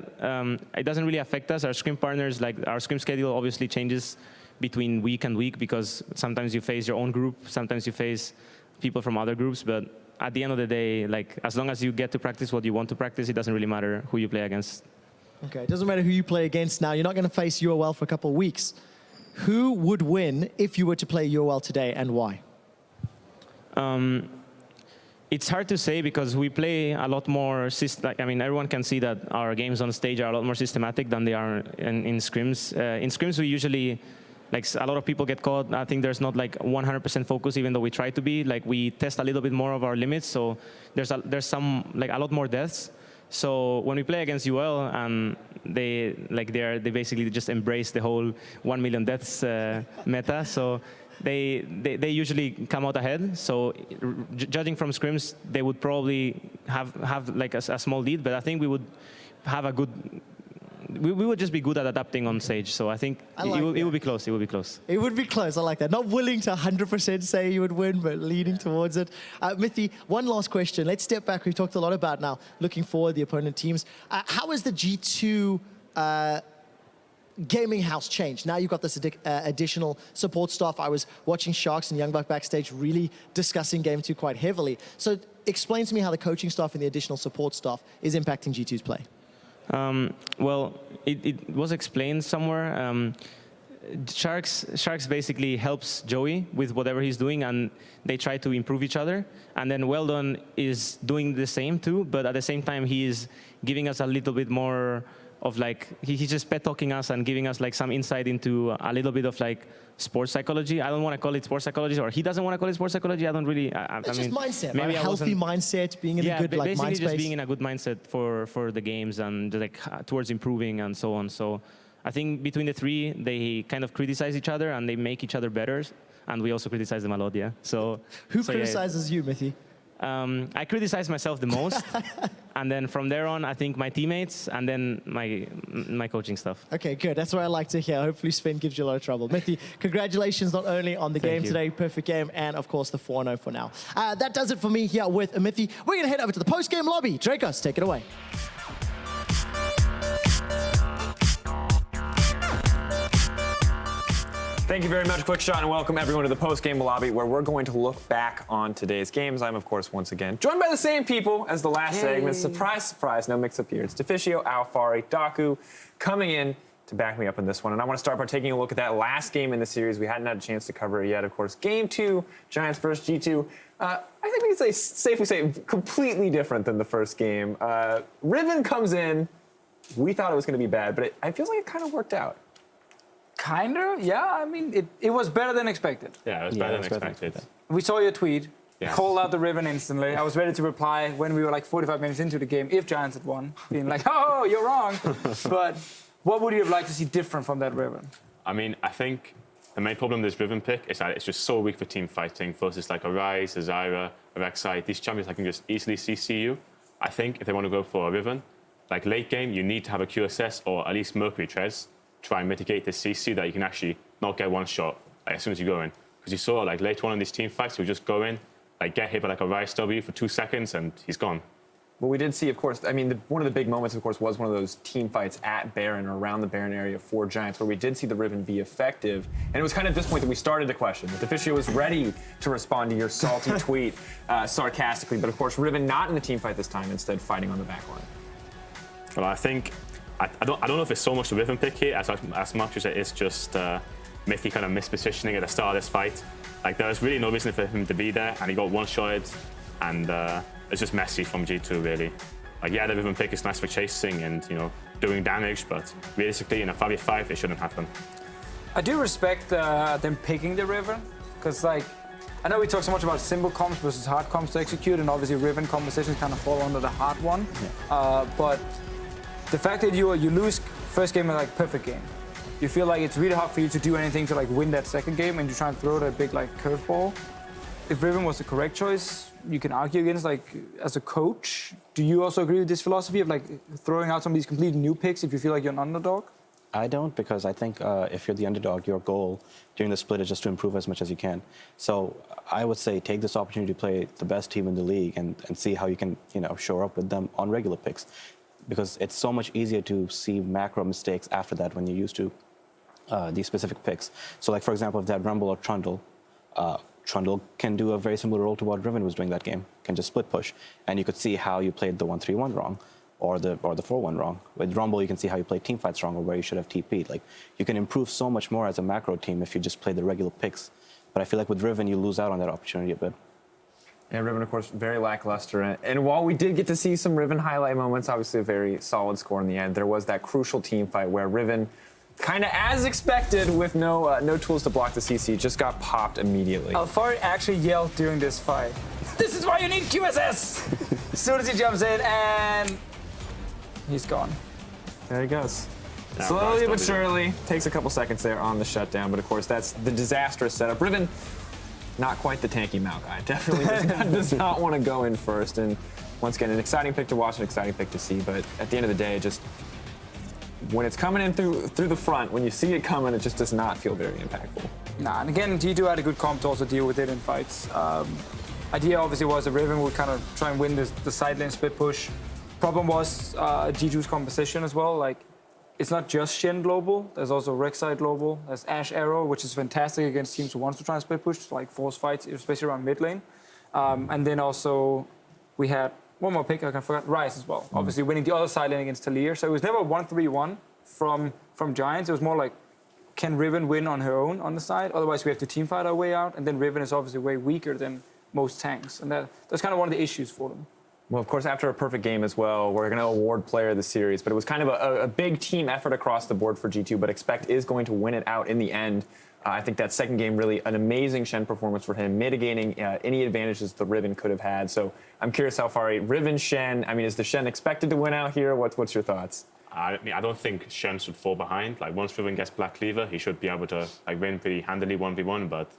Speaker 4: it doesn't really affect us. Our scrim partners, like our scrim schedule obviously changes between week and week because sometimes you face your own group, sometimes you face people from other groups, but at the end of the day, like, as long as you get to practice what you want to practice, it doesn't really matter who you play against. Okay,
Speaker 3: it doesn't matter who you play against now. You're not going to face UOL for a couple of weeks. Who would win if you were to play UOL today, and why?
Speaker 4: It's hard to say because we play a lot more, I mean, everyone can see that our games on stage are a lot more systematic than they are in scrims. In scrims, we usually, like, a lot of people get caught. I think there's not like 100% focus, even though we try to be. Like, we test a little bit more of our limits, so there's some, like, a lot more deaths. So when we play against UL and they basically just embrace the whole 1 million deaths meta, so they usually come out ahead. So judging from scrims, they would probably have like a small lead, but I think we would have a good. We would just be good at adapting on stage, so I think it would be close. It would be close.
Speaker 3: It would be close. I like that. Not willing to 100% say you would win, but leaning towards it. Mithy, one last question. Let's step back. We've talked a lot about now looking forward the opponent teams. How has the G2 gaming house changed? Now you've got this additional support staff. I was watching Sharks and Youngbuck backstage really discussing Game 2 quite heavily. So explain to me how the coaching staff and the additional support staff is impacting G2's play.
Speaker 4: Well, it was explained somewhere. Sharks basically helps Joey with whatever he's doing, and they try to improve each other. And then Weldon is doing the same too, but at the same time, he is giving us a little bit more of like, he's just pet talking us and giving us like some insight into a little bit of like sports psychology. I don't want to call it sports psychology, or he doesn't want to call it sports psychology. I don't really.
Speaker 3: It's just mindset, maybe right? A healthy mindset, being in a good like
Speaker 4: basically
Speaker 3: mind space.
Speaker 4: Just being in a good mindset for the games and like towards improving and so on. So I think between the three, they kind of criticize each other and they make each other better, and we also criticize them a lot. Yeah. So
Speaker 3: who criticizes you, Mithy?
Speaker 4: I criticize myself the most, and then from there on, I think my teammates, and then my coaching stuff.
Speaker 3: Okay, good. That's what I like to hear. Hopefully Sven gives you a lot of trouble. Mithy, congratulations not only on the game today, perfect game, and of course the 4-0 for now. That does it for me here with Mithy. We're going to head over to the post-game lobby. Dracos, take it away.
Speaker 5: Thank you very much, Quickshot, and welcome everyone to the post-game lobby, where we're going to look back on today's games. I'm, of course, once again joined by the same people as the last segment. Surprise, surprise, no mix-up here. It's Deficio, Alfari, Daku coming in to back me up in this one. And I want to start by taking a look at that last game in the series. We hadn't had a chance to cover it yet. Of course, Game 2, Giants versus G2. I think we can safely say completely different than the first game. Riven comes in. We thought it was going to be bad, but it feels like it kind of worked out.
Speaker 6: Kind of, yeah. I mean, it was better than expected.
Speaker 5: Yeah, it was better than expected.
Speaker 6: We saw your tweet, called out the Riven instantly. I was ready to reply when we were like 45 minutes into the game, if Giants had won, being like, oh, you're wrong. But What would you have liked to see different from that Riven?
Speaker 7: I mean, I think the main problem with this Riven pick is that it's just so weak for team fighting versus like a Ryze, a Zyra, a Rek'Sai. These champions that can just easily CC you. I think if they want to go for a Riven, like late game, you need to have a QSS or at least Mercury Trez, try and mitigate the CC that you can actually not get one shot like, as soon as you go in. Because you saw like later on in these team fights, you just go in, like get hit by like a Ryze W for 2 seconds and he's gone.
Speaker 5: Well, we did see, of course, I mean, one of the big moments, of course, was one of those team fights at Baron or around the Baron area for Giants, where we did see the Riven be effective. And it was kind of at this point that we started to question. The Deficio was ready to respond to your salty tweet sarcastically, but of course, Riven not in the team fight this time, instead fighting on the back line.
Speaker 7: Well, I think, I don't know if it's so much the Riven pick here as much as it is just Mickey kind of mispositioning at the start of this fight. Like, there was really no reason for him to be there, and he got one-shotted, and it's just messy from G2, really. Like, yeah, the Riven pick is nice for chasing and, you know, doing damage, but realistically, in a 5v5, it shouldn't happen.
Speaker 6: I do respect them picking the Riven, because, like, I know we talk so much about simple comps versus hard comps to execute, and obviously Riven compositions kind of fall under the hard one. Yeah. But the fact that you lose first game in like perfect game, you feel like it's really hard for you to do anything to like win that second game, and you try and throw that big like curveball. If Riven was the correct choice, you can argue against, like, as a coach. Do you also agree with this philosophy of like throwing out some of these completely new picks if you feel like you're an underdog?
Speaker 8: I don't, because I think if you're the underdog, your goal during the split is just to improve as much as you can. So I would say take this opportunity to play the best team in the league and see how you can, you know, shore up with them on regular picks. Because it's so much easier to see macro mistakes after that when you're used to these specific picks. So like, for example, if they had Rumble or Trundle, Trundle can do a very similar role to what Riven was doing that game, can just split push. And you could see how you played the 1-3-1 wrong or the 4-1 wrong. With Rumble, you can see how you played team fights wrong or where you should have TP'd. Like, you can improve so much more as a macro team if you just play the regular picks. But I feel like with Riven, you lose out on that opportunity a bit.
Speaker 5: Yeah, Riven, of course, very lackluster. And while we did get to see some Riven highlight moments, obviously a very solid score in the end, there was that crucial team fight where Riven, kind of as expected, with no tools to block the CC, just got popped immediately.
Speaker 6: Alfari actually yelled during this fight, "This is why you need QSS!" As soon as he jumps in, and he's gone.
Speaker 5: There he goes.
Speaker 7: Yeah,
Speaker 5: Slowly but surely, takes a couple seconds there on the shutdown, but of course that's the disastrous setup. Riven, not quite the tanky Mao guy. Definitely does not want to go in first. And once again, an exciting pick to watch, an exciting pick to see, but at the end of the day, just when it's coming in through the front, when you see it coming, it just does not feel very impactful.
Speaker 6: Nah, and again, G2 had a good comp to also deal with it in fights. Idea obviously was that Riven would kind of try and win the side lane split push. Problem was G2's composition as well. Like, it's not just Shen global. There's also Rek'Sai global. There's Ashe Arrow, which is fantastic against teams who wants to try and split push, like force fights, especially around mid lane. And then also we had one more pick, I forgot, Ryze as well. Obviously winning the other side lane against Talir. So it was never 1-3-1 from Giants. It was more like, can Riven win on her own on the side? Otherwise we have to team fight our way out. And then Riven is obviously way weaker than most tanks. And that's kind of one of the issues for them.
Speaker 5: Well, of course, after a perfect game as well, we're going to award player of the series, but it was kind of a big team effort across the board for G2, but Expect is going to win it out in the end. I think that second game, really an amazing Shen performance for him, mitigating any advantages the Riven could have had. So I'm curious how far Riven, Shen, I mean, is the Shen expected to win out here? What's your thoughts?
Speaker 7: I mean, I don't think Shen should fall behind. Like, once Riven gets Black Cleaver, he should be able to like win pretty handily 1v1, but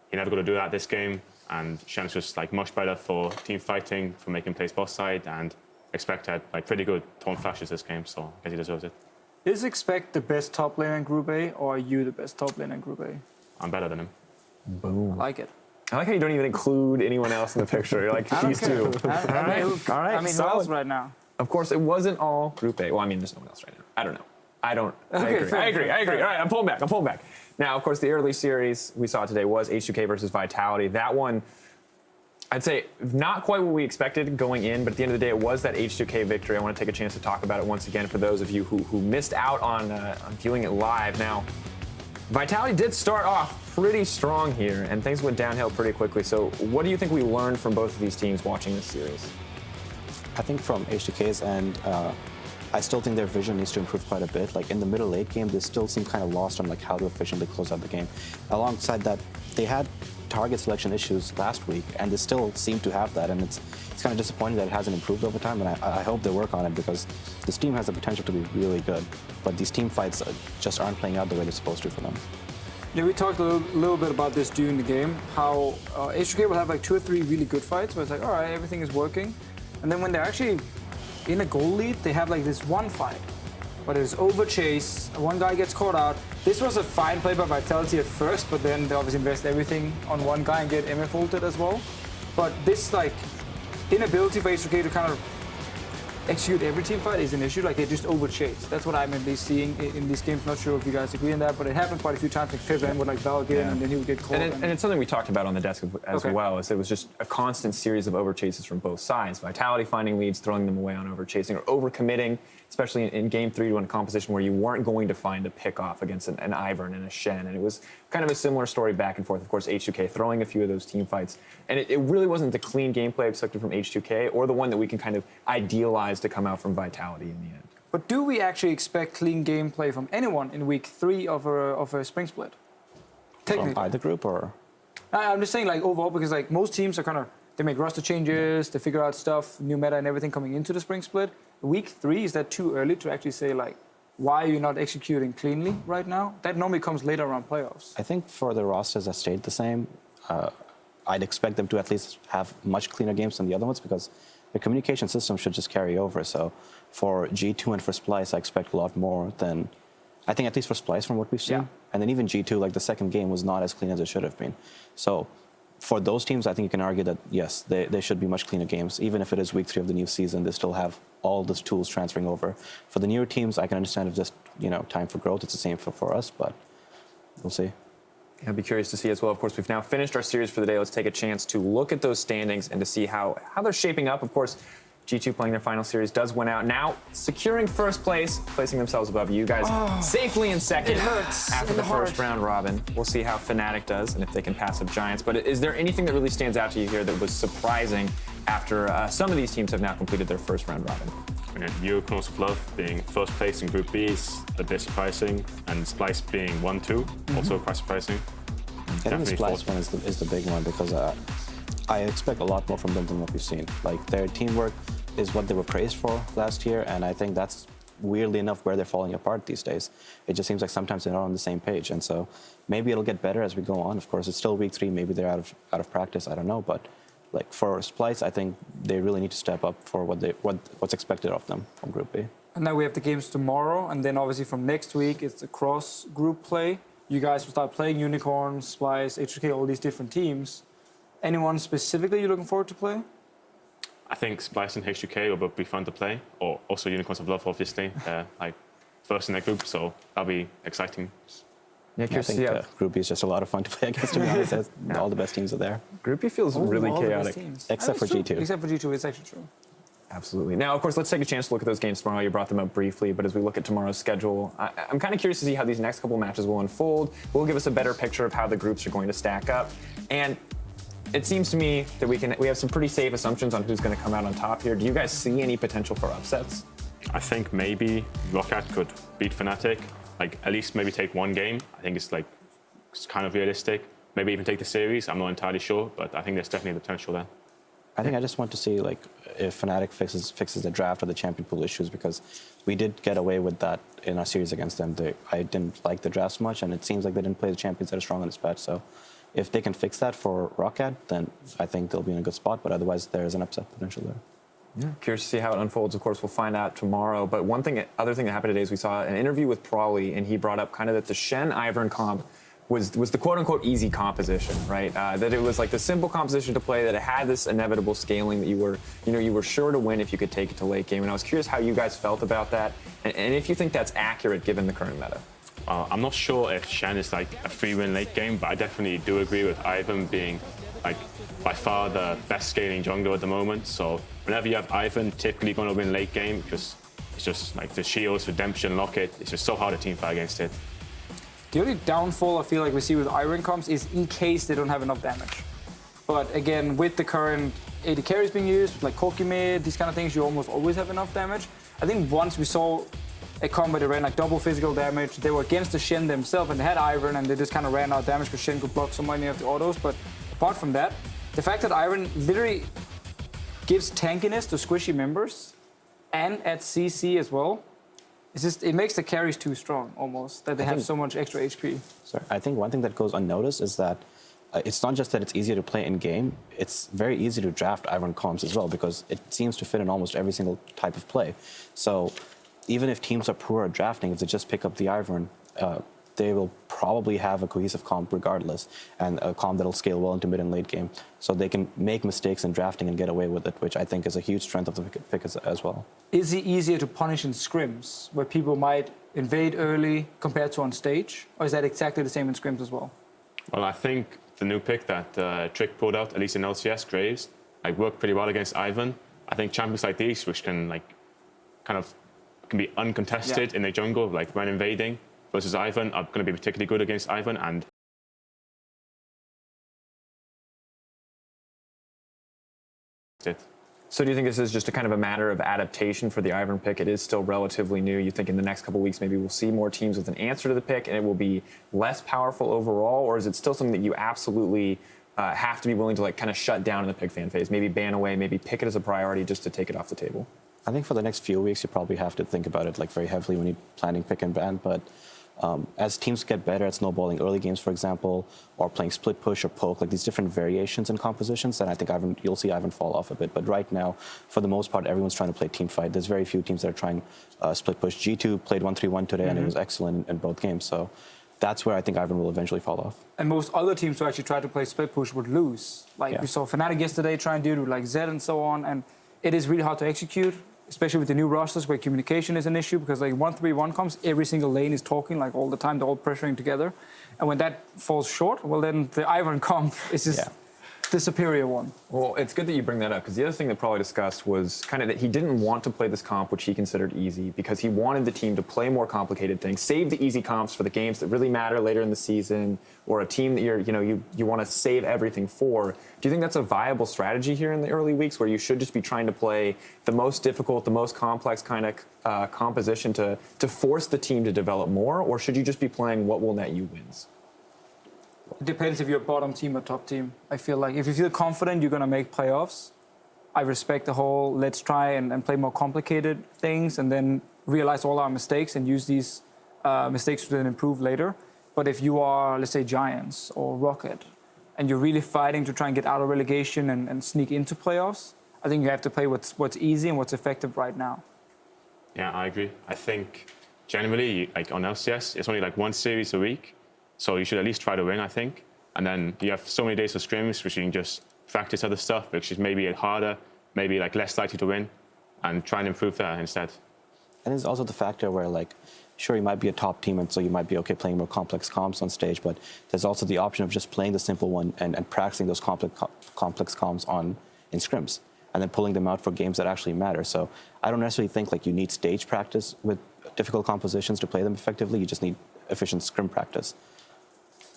Speaker 7: he never got to do that this game. And Shen's just like much better for team fighting, for making plays boss side, and Expect had like pretty good taunt flashes this game, so I guess he deserves it.
Speaker 6: Is Expect the best top laner in Group A, or are you the best top laner in Group A?
Speaker 7: I'm better than him.
Speaker 6: Boom. I like it.
Speaker 5: I like how you don't even include anyone else in the picture. You're like, these two.
Speaker 6: All right. I mean, who else right now?
Speaker 5: Of course, it wasn't all Group A. Well, I mean, there's no one else right now. I don't know. I agree. All right, I'm pulling back. Now, of course, the early series we saw today was H2K versus Vitality. That one, I'd say not quite what we expected going in, but at the end of the day, it was that H2K victory. I want to take a chance to talk about it once again for those of you who missed out on viewing it live. Now, Vitality did start off pretty strong here, and things went downhill pretty quickly. So what do you think we learned from both of these teams watching this series?
Speaker 8: I think from H2K's end, I still think their vision needs to improve quite a bit. Like, in the middle late game, they still seem kind of lost on like how to efficiently close out the game. Alongside that, they had target selection issues last week, and they still seem to have that, and it's kind of disappointing that it hasn't improved over time, and I hope they work on it because this team has the potential to be really good, but these team fights just aren't playing out the way they're supposed to for them.
Speaker 6: Yeah, we talked a little bit about this during the game, how H2K will have like 2 or 3 really good fights where it's like, all right, everything is working. And then when they're actually in a goal lead, they have like this one fight where there's over chase, one guy gets caught out. This was a fine play by Vitality at first, but then they obviously invest everything on one guy and get MF ulted as well. But this like inability for H2K to kind of execute every team fight is an issue. Like they just overchase. That's what I'm at least seeing in these games. Not sure if you guys agree on that, but it happened quite a few times. Like Fizz would like Val get in and then he would get caught.
Speaker 5: And it's something we talked about on the desk as well. Is it was just a constant series of overchases from both sides. Vitality finding leads, throwing them away on overchasing, or overcommitting, especially in game 3 to a composition where you weren't going to find a pick off against an Ivern and a Shen. And it was kind of a similar story back and forth. Of course, H2K throwing a few of those team fights. And it really wasn't the clean gameplay expected from H2K or the one that we can kind of idealize to come out from Vitality in the end.
Speaker 6: But do we actually expect clean gameplay from anyone in week 3 of a spring split?
Speaker 8: From either group or?
Speaker 6: I'm just saying like overall because like most teams are kind of, they make roster changes, they figure out stuff, new meta and everything coming into the spring split. Week 3, is that too early to actually say like, why are you not executing cleanly right now? That normally comes later around playoffs.
Speaker 8: I think for the rosters that stayed the same, I'd expect them to at least have much cleaner games than the other ones because the communication system should just carry over. So for G2 and for Splice, I expect a lot more than, I think at least for Splice from what we've seen.
Speaker 6: Yeah.
Speaker 8: And then even G2, like the second game was not as clean as it should have been. So for those teams, I think you can argue that, yes, they should be much cleaner games. Even if it is week 3 of the new season, they still have all those tools transferring over. For the newer teams, I can understand if just, time for growth, it's the same for us, but we'll see.
Speaker 5: I'd be curious to see as well. Of course, we've now finished our series for the day. Let's take a chance to look at those standings and to see how they're shaping up. Of course, G2 playing their final series does win out. Now securing first place, placing themselves above you guys safely in second.
Speaker 6: It hurts
Speaker 5: after
Speaker 6: in
Speaker 5: the
Speaker 6: the
Speaker 5: first
Speaker 6: heart.
Speaker 5: round robin. We'll see how Fnatic does and if they can pass up Giants. But is there anything that really stands out to you here that was surprising after some of these teams have now completed their first round robin?
Speaker 7: Unicorns of Love being first place in Group B is a bit surprising, and Splice being 1-2, also quite surprising.
Speaker 8: I think the Splice one is the big one because I expect a lot more from them than what we've seen. Like their teamwork is what they were praised for last year, and I think that's weirdly enough where they're falling apart these days. It just seems like sometimes they're not on the same page, and so maybe it'll get better as we go on. Of course, it's still week 3. Maybe they're out of practice. I don't know, but like for Splice, I think they really need to step up for what's expected of them from Group B.
Speaker 6: And now we have the games tomorrow, and then obviously from next week it's a cross-group play. You guys will start playing Unicorn, Splice, H2K, all these different teams. Anyone specifically you're looking forward to play?
Speaker 7: I think Splice and H2K will both be fun to play, or also Unicorns of Love, obviously. Like first in their group, so that'll be exciting.
Speaker 8: Yeah, I think Group B is just a lot of fun to play against, to be honest. All the best teams are there.
Speaker 5: Group B feels really chaotic.
Speaker 8: Except for G2.
Speaker 6: Except for G2, it's actually true.
Speaker 5: Absolutely. Now, of course, let's take a chance to look at those games tomorrow. You brought them up briefly, but as we look at tomorrow's schedule, I'm kind of curious to see how these next couple matches will unfold. Will give us a better picture of how the groups are going to stack up. And it seems to me that we have some pretty safe assumptions on who's going to come out on top here. Do you guys see any potential for upsets?
Speaker 7: I think maybe Roccat could beat Fnatic, like at least maybe take one game. I think it's kind of realistic. Maybe even take the series. I'm not entirely sure, but I think there's definitely potential there.
Speaker 8: I think I just want to see like if Fnatic fixes the draft or the champion pool issues, because we did get away with that in our series against them. I didn't like the drafts much, and it seems like they didn't play the champions that are strong in this patch. So if they can fix that for Roccat, then I think they'll be in a good spot. But otherwise, there is an upset potential there.
Speaker 5: Yeah. Curious to see how it unfolds. Of course, we'll find out tomorrow. But other thing that happened today is we saw an interview with Prawley, and he brought up kind of that the Shen Ivern comp was the quote-unquote easy composition, right? That it was like the simple composition to play, that it had this inevitable scaling that you were sure to win if you could take it to late game. And I was curious how you guys felt about that, and if you think that's accurate given the current meta.
Speaker 7: I'm not sure if Shen is like a free win late game, but I definitely do agree with Ivan being like by far the best scaling jungler at the moment. So whenever you have Ivan, typically going to win late game because it's just like the shields, redemption, locket. It's just so hard to team fight against it.
Speaker 6: The only downfall I feel like we see with Iron comps is in case they don't have enough damage. But again, with the current AD carries being used, like Koki mid, these kind of things, you almost always have enough damage. I think once we saw a comp where they ran like double physical damage. They were against the Shen themselves and they had Iron and they just kind of ran out damage because Shen could block so many of the autos. But apart from that, the fact that Iron literally gives tankiness to squishy members and at CC as well, it's just, it makes the carries too strong almost, that they have so much extra HP.
Speaker 8: Sorry, I think one thing that goes unnoticed is that it's not just that it's easier to play in game, it's very easy to draft Iron comps as well because it seems to fit in almost every single type of play. So even if teams are poor at drafting, if they just pick up the Ivern, they will probably have a cohesive comp regardless, and a comp that'll scale well into mid and late game. So they can make mistakes in drafting and get away with it, which I think is a huge strength of the pick as well.
Speaker 6: Is it easier to punish in scrims, where people might invade early compared to on stage? Or is that exactly the same in scrims as well?
Speaker 7: Well, I think the new pick that Trick pulled out, at least in LCS, Graves, like worked pretty well against Ivan. I think champions like these, which can like kind of can be uncontested in the jungle, like when invading, versus Ivan, are going to be particularly good against Ivan. And
Speaker 5: So do you think this is just a kind of a matter of adaptation for the Ivern pick? It is still relatively new. You think in the next couple of weeks maybe we'll see more teams with an answer to the pick and it will be less powerful overall? Or is it still something that you absolutely have to be willing to like kind of shut down in the pick fan phase? Maybe ban away, maybe pick it as a priority just to take it off the table?
Speaker 8: I think for the next few weeks, you probably have to think about it like very heavily when you're planning pick and ban. But as teams get better at snowballing early games, for example, or playing split push or poke, like these different variations and compositions, then I think you'll see Ivan fall off a bit. But right now, for the most part, everyone's trying to play team fight. There's very few teams that are trying split push. G2 played 1-3-1 today, and it was excellent in both games. So that's where I think Ivan will eventually fall off.
Speaker 6: And most other teams who actually try to play split push would lose. Like we saw Fnatic yesterday try and do it with like Zed and so on, and it is really hard to execute, especially with the new rosters where communication is an issue because like 1-3-1 comes, every single lane is talking like all the time, they're all pressuring together. And when that falls short, well then the Ivern comp is just the superior one.
Speaker 5: Well, it's good that you bring that up because the other thing that probably discussed was kind of that he didn't want to play this comp, which he considered easy, because he wanted the team to play more complicated things, save the easy comps for the games that really matter later in the season, or a team that you want to save everything for. Do you think that's a viable strategy here in the early weeks, where you should just be trying to play the most difficult, the most complex kind of composition to force the team to develop more, or should you just be playing what will net you wins?
Speaker 6: It depends if you're bottom team or top team. I feel like if you feel confident you're going to make playoffs, I respect the whole let's try and play more complicated things and then realize all our mistakes and use these mistakes to then improve later. But if you are, let's say, Giants or Rocket, and you're really fighting to try and get out of relegation and sneak into playoffs, I think you have to play what's easy and what's effective right now.
Speaker 7: yeah, I agree. I think generally, like on LCS, it's only like one series a week. So you should at least try to win, I think. And then you have so many days of scrims, which you can just practice other stuff, which is maybe harder, maybe like less likely to win, and try and improve that instead.
Speaker 8: And there's also the factor where, like, sure, you might be a top team, and so you might be okay playing more complex comps on stage, but there's also the option of just playing the simple one and practicing those complex comps in scrims, and then pulling them out for games that actually matter. So I don't necessarily think like you need stage practice with difficult compositions to play them effectively. You just need efficient scrim practice.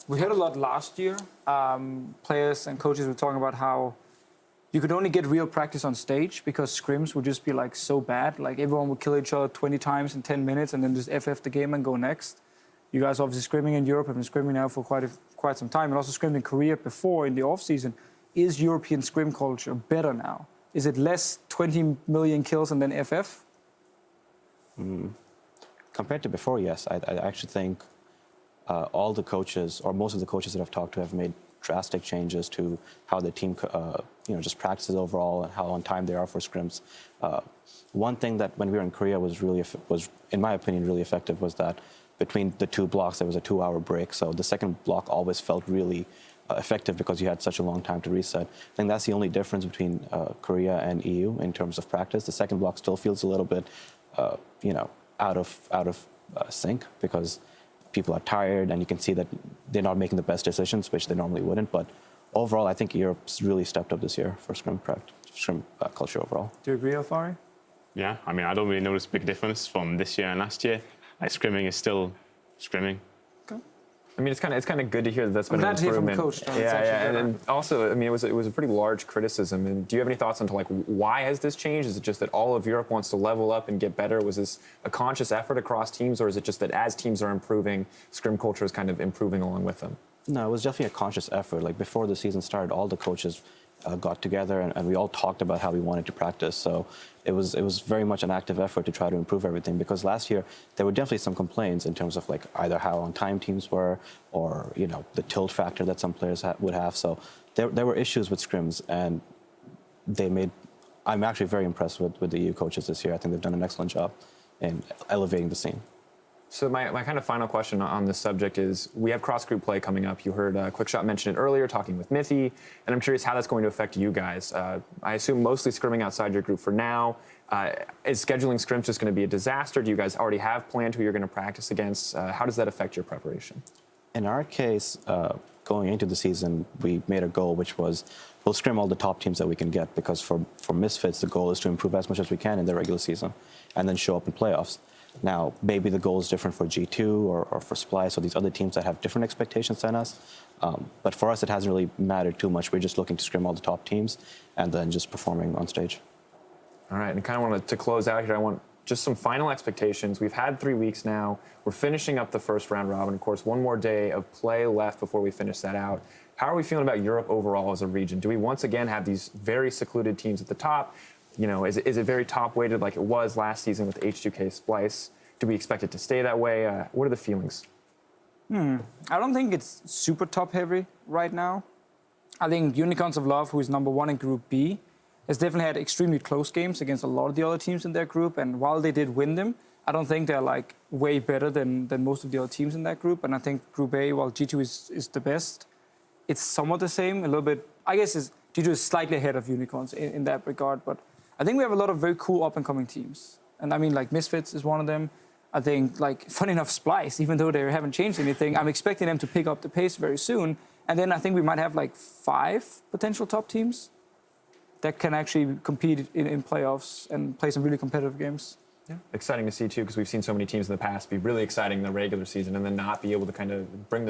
Speaker 6: We heard a lot last year. Players and coaches were talking about how you could only get real practice on stage because scrims would just be like so bad. Like everyone would kill each other 20 times in 10 minutes and then just FF the game and go next. You guys obviously scrimming in Europe have been scrimming now for quite some time, and also scrimmed in Korea before in the off season. Is European scrim culture better now? Is it less 20 million kills and then FF?
Speaker 8: Compared to before, yes. I actually think all the coaches, or most of the coaches that I've talked to, have made drastic changes to how the team, just practices overall and how on time they are for scrims. One thing that when we were in Korea was in my opinion, really effective was that between the two blocks there was a 2-hour break. So the second block always felt really effective because you had such a long time to reset. I think that's the only difference between Korea and EU in terms of practice. The second block still feels a little bit, out of sync because people are tired and you can see that they're not making the best decisions, which they normally wouldn't. But overall, I think Europe's really stepped up this year for scrim culture overall.
Speaker 6: Do you agree, Alfari?
Speaker 7: Yeah, I mean, I don't really notice a big difference from this year and last year. Like, scrimming is still scrimming.
Speaker 6: Okay.
Speaker 5: I mean, it's kind of good to hear that that's been
Speaker 6: I'm
Speaker 5: an
Speaker 6: glad to hear from
Speaker 5: improvement.
Speaker 6: Coach.
Speaker 5: And also, I mean, it was a pretty large criticism. And do you have any thoughts onto like why has this changed? Is it just that all of Europe wants to level up and get better? Was this a conscious effort across teams, or is it just that as teams are improving, scrim culture is kind of improving along with them?
Speaker 8: No, it was definitely a conscious effort. Like before the season started, all the coaches got together and we all talked about how we wanted to practice. So it was very much an active effort to try to improve everything, because last year there were definitely some complaints in terms of like either how on time teams were, or the tilt factor that some players would have. So there were issues with scrims, and I'm actually very impressed with the EU coaches this year. I think they've done an excellent job in elevating the scene.
Speaker 5: So my kind of final question on this subject is, we have cross-group play coming up. You heard Quickshot mention it earlier, talking with Mithy, and I'm curious how that's going to affect you guys. I assume mostly scrimming outside your group for now. Is scheduling scrims just going to be a disaster? Do you guys already have planned who you're going to practice against? How does that affect your preparation?
Speaker 8: In our case, going into the season, we made a goal, which was we'll scrim all the top teams that we can get, because for Misfits, the goal is to improve as much as we can in the regular season and then show up in playoffs. Now, maybe the goal is different for G2 or for Splice or these other teams that have different expectations than us. But for us, it hasn't really mattered too much. We're just looking to scrim all the top teams and then just performing on stage.
Speaker 5: All right, and kind of wanted to close out here. I want just some final expectations. We've had 3 weeks now. We're finishing up the first round robin. Of course, one more day of play left before we finish that out. How are we feeling about Europe overall as a region? Do we once again have these very secluded teams at the top? Is it very top weighted like it was last season with H2K Splice? Do we expect it to stay that way? What are the feelings?
Speaker 6: I don't think it's super top heavy right now. I think Unicorns of Love, who is number 1 in Group B, has definitely had extremely close games against a lot of the other teams in their group. And while they did win them, I don't think they're like way better than most of the other teams in that group. And I think Group A, while G2 is the best, it's somewhat the same. A little bit, I guess, G2 is slightly ahead of Unicorns in that regard. But I think we have a lot of very cool up-and-coming teams. And I mean, like, Misfits is one of them. I think, like, funny enough, Splice, even though they haven't changed anything, I'm expecting them to pick up the pace very soon. And then I think we might have, like, 5 potential top teams that can actually compete in playoffs and play some really competitive games.
Speaker 5: Yeah. Exciting to see, too, because we've seen so many teams in the past be really exciting in the regular season and then not be able to kind of bring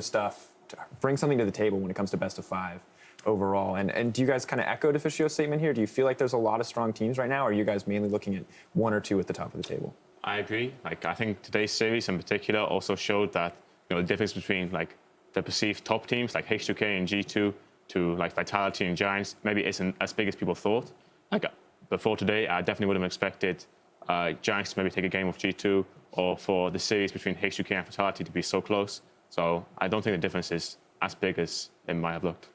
Speaker 5: something to the table when it comes to best of 5. Overall. And do you guys kind of echo Deficio's statement here? Do you feel like there's a lot of strong teams right now, or are you guys mainly looking at 1 or 2 at the top of the table?
Speaker 7: I agree. Like, I think today's series in particular also showed that the difference between like the perceived top teams like H2K and G2 to like Vitality and Giants maybe isn't as big as people thought. Like before today, I definitely would have expected Giants to maybe take a game of G2, or for the series between H2K and Vitality to be so close. So I don't think the difference is as big as it might have looked.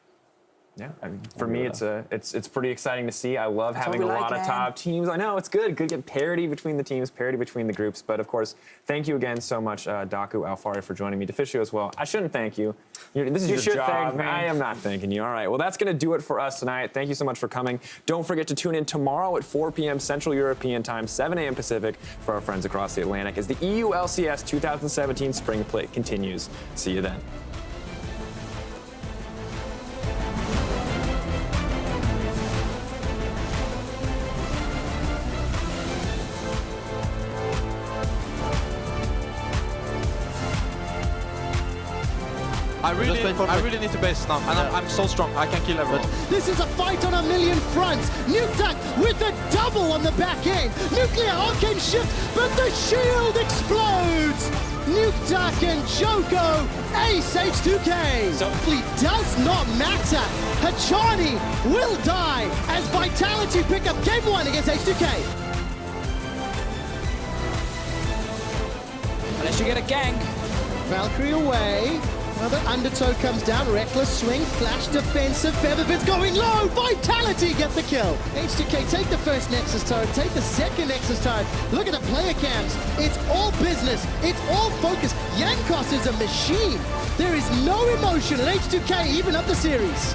Speaker 5: Yeah, I mean, for me, it's pretty exciting to see. I love having a lot of top teams. I know, it's good. Good to get parity between the teams, parity between the groups. But, of course, thank you again so much, Daku, Alfari, for joining me. Deficio as well. I shouldn't thank you. This is your job.
Speaker 6: Thank me.
Speaker 5: I am not thanking you. All right, well, that's going to do it for us tonight. Thank you so much for coming. Don't forget to tune in tomorrow at 4 p.m. Central European Time, 7 a.m. Pacific, for our friends across the Atlantic as the EU LCS 2017 Spring Play continues. See you then.
Speaker 9: I really need to base now, and I'm so strong. I can kill everyone.
Speaker 3: This is a fight on a million fronts. Nukeduck with a double on the back end. Nuclear Arcane shift, but the shield explodes. Nukeduck and Joko ace H2K. So it does not matter. Hachani will die as Vitality pick up game 1 against H2K.
Speaker 2: Unless you get a gank.
Speaker 3: Valkyrie away. Another undertow comes down, reckless swing, flash defensive, Featherbit's going low, Vitality get the kill. H2K take the first Nexus turret, take the second Nexus turret. Look at the player cams, it's all business, it's all focus. Yankos is a machine. There is no emotion in H2K even up the series.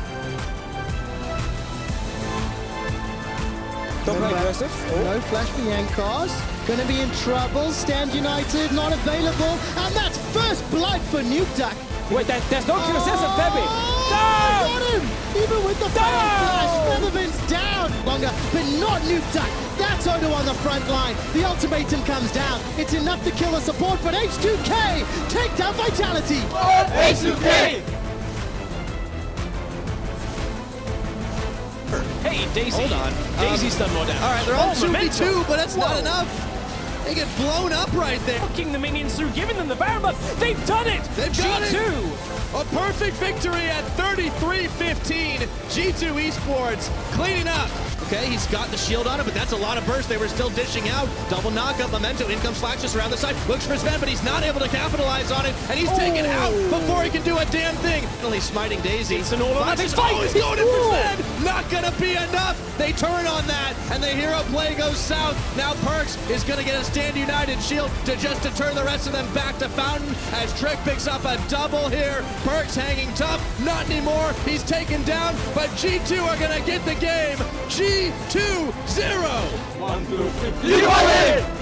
Speaker 6: Don't play aggressive.
Speaker 3: No flash for Yankos. Gonna be in trouble, Stand United not available, and that's first blood for Nukeduck.
Speaker 6: Wait, there's no clear sense of Pepe.
Speaker 3: Got him! Even with the fire flash, Featherman's down! down longer, but not Nuke Duck. That's Odo on the front line. The ultimatum comes down. It's enough to kill the support, but H2K take down Vitality.
Speaker 9: H2K!
Speaker 2: Hey, Daisy.
Speaker 1: Hold on.
Speaker 2: Daisy's done more damage.
Speaker 1: All right, they're on
Speaker 2: Memento.
Speaker 1: 2v2, but that's not
Speaker 2: Whoa.
Speaker 1: enough. They get blown up right there.
Speaker 2: Knocking the minions through, giving them the Baron buff. They've done it!
Speaker 1: They've got it.
Speaker 2: G2!
Speaker 1: A perfect victory at 33-15. G2 Esports cleaning up. Okay, he's got the shield on him, but that's a lot of burst. They were still dishing out. Double knockup, Memento, in comes Flax just around the side. Looks for Sven, but he's not able to capitalize on it, and he's taken out before he can do a damn thing. He's smiting Daisy.
Speaker 2: It's an automatic
Speaker 1: Flax is-
Speaker 2: fight.
Speaker 1: Oh, he's going in for Sven. Not gonna be enough. They turn on that, and the hero play goes south. Now Perks is gonna get a Stand United shield to turn the rest of them back to Fountain as Trick picks up a double here. Perks hanging tough, not anymore. He's taken down, but G2 are gonna get the game. G2-0.
Speaker 9: You win!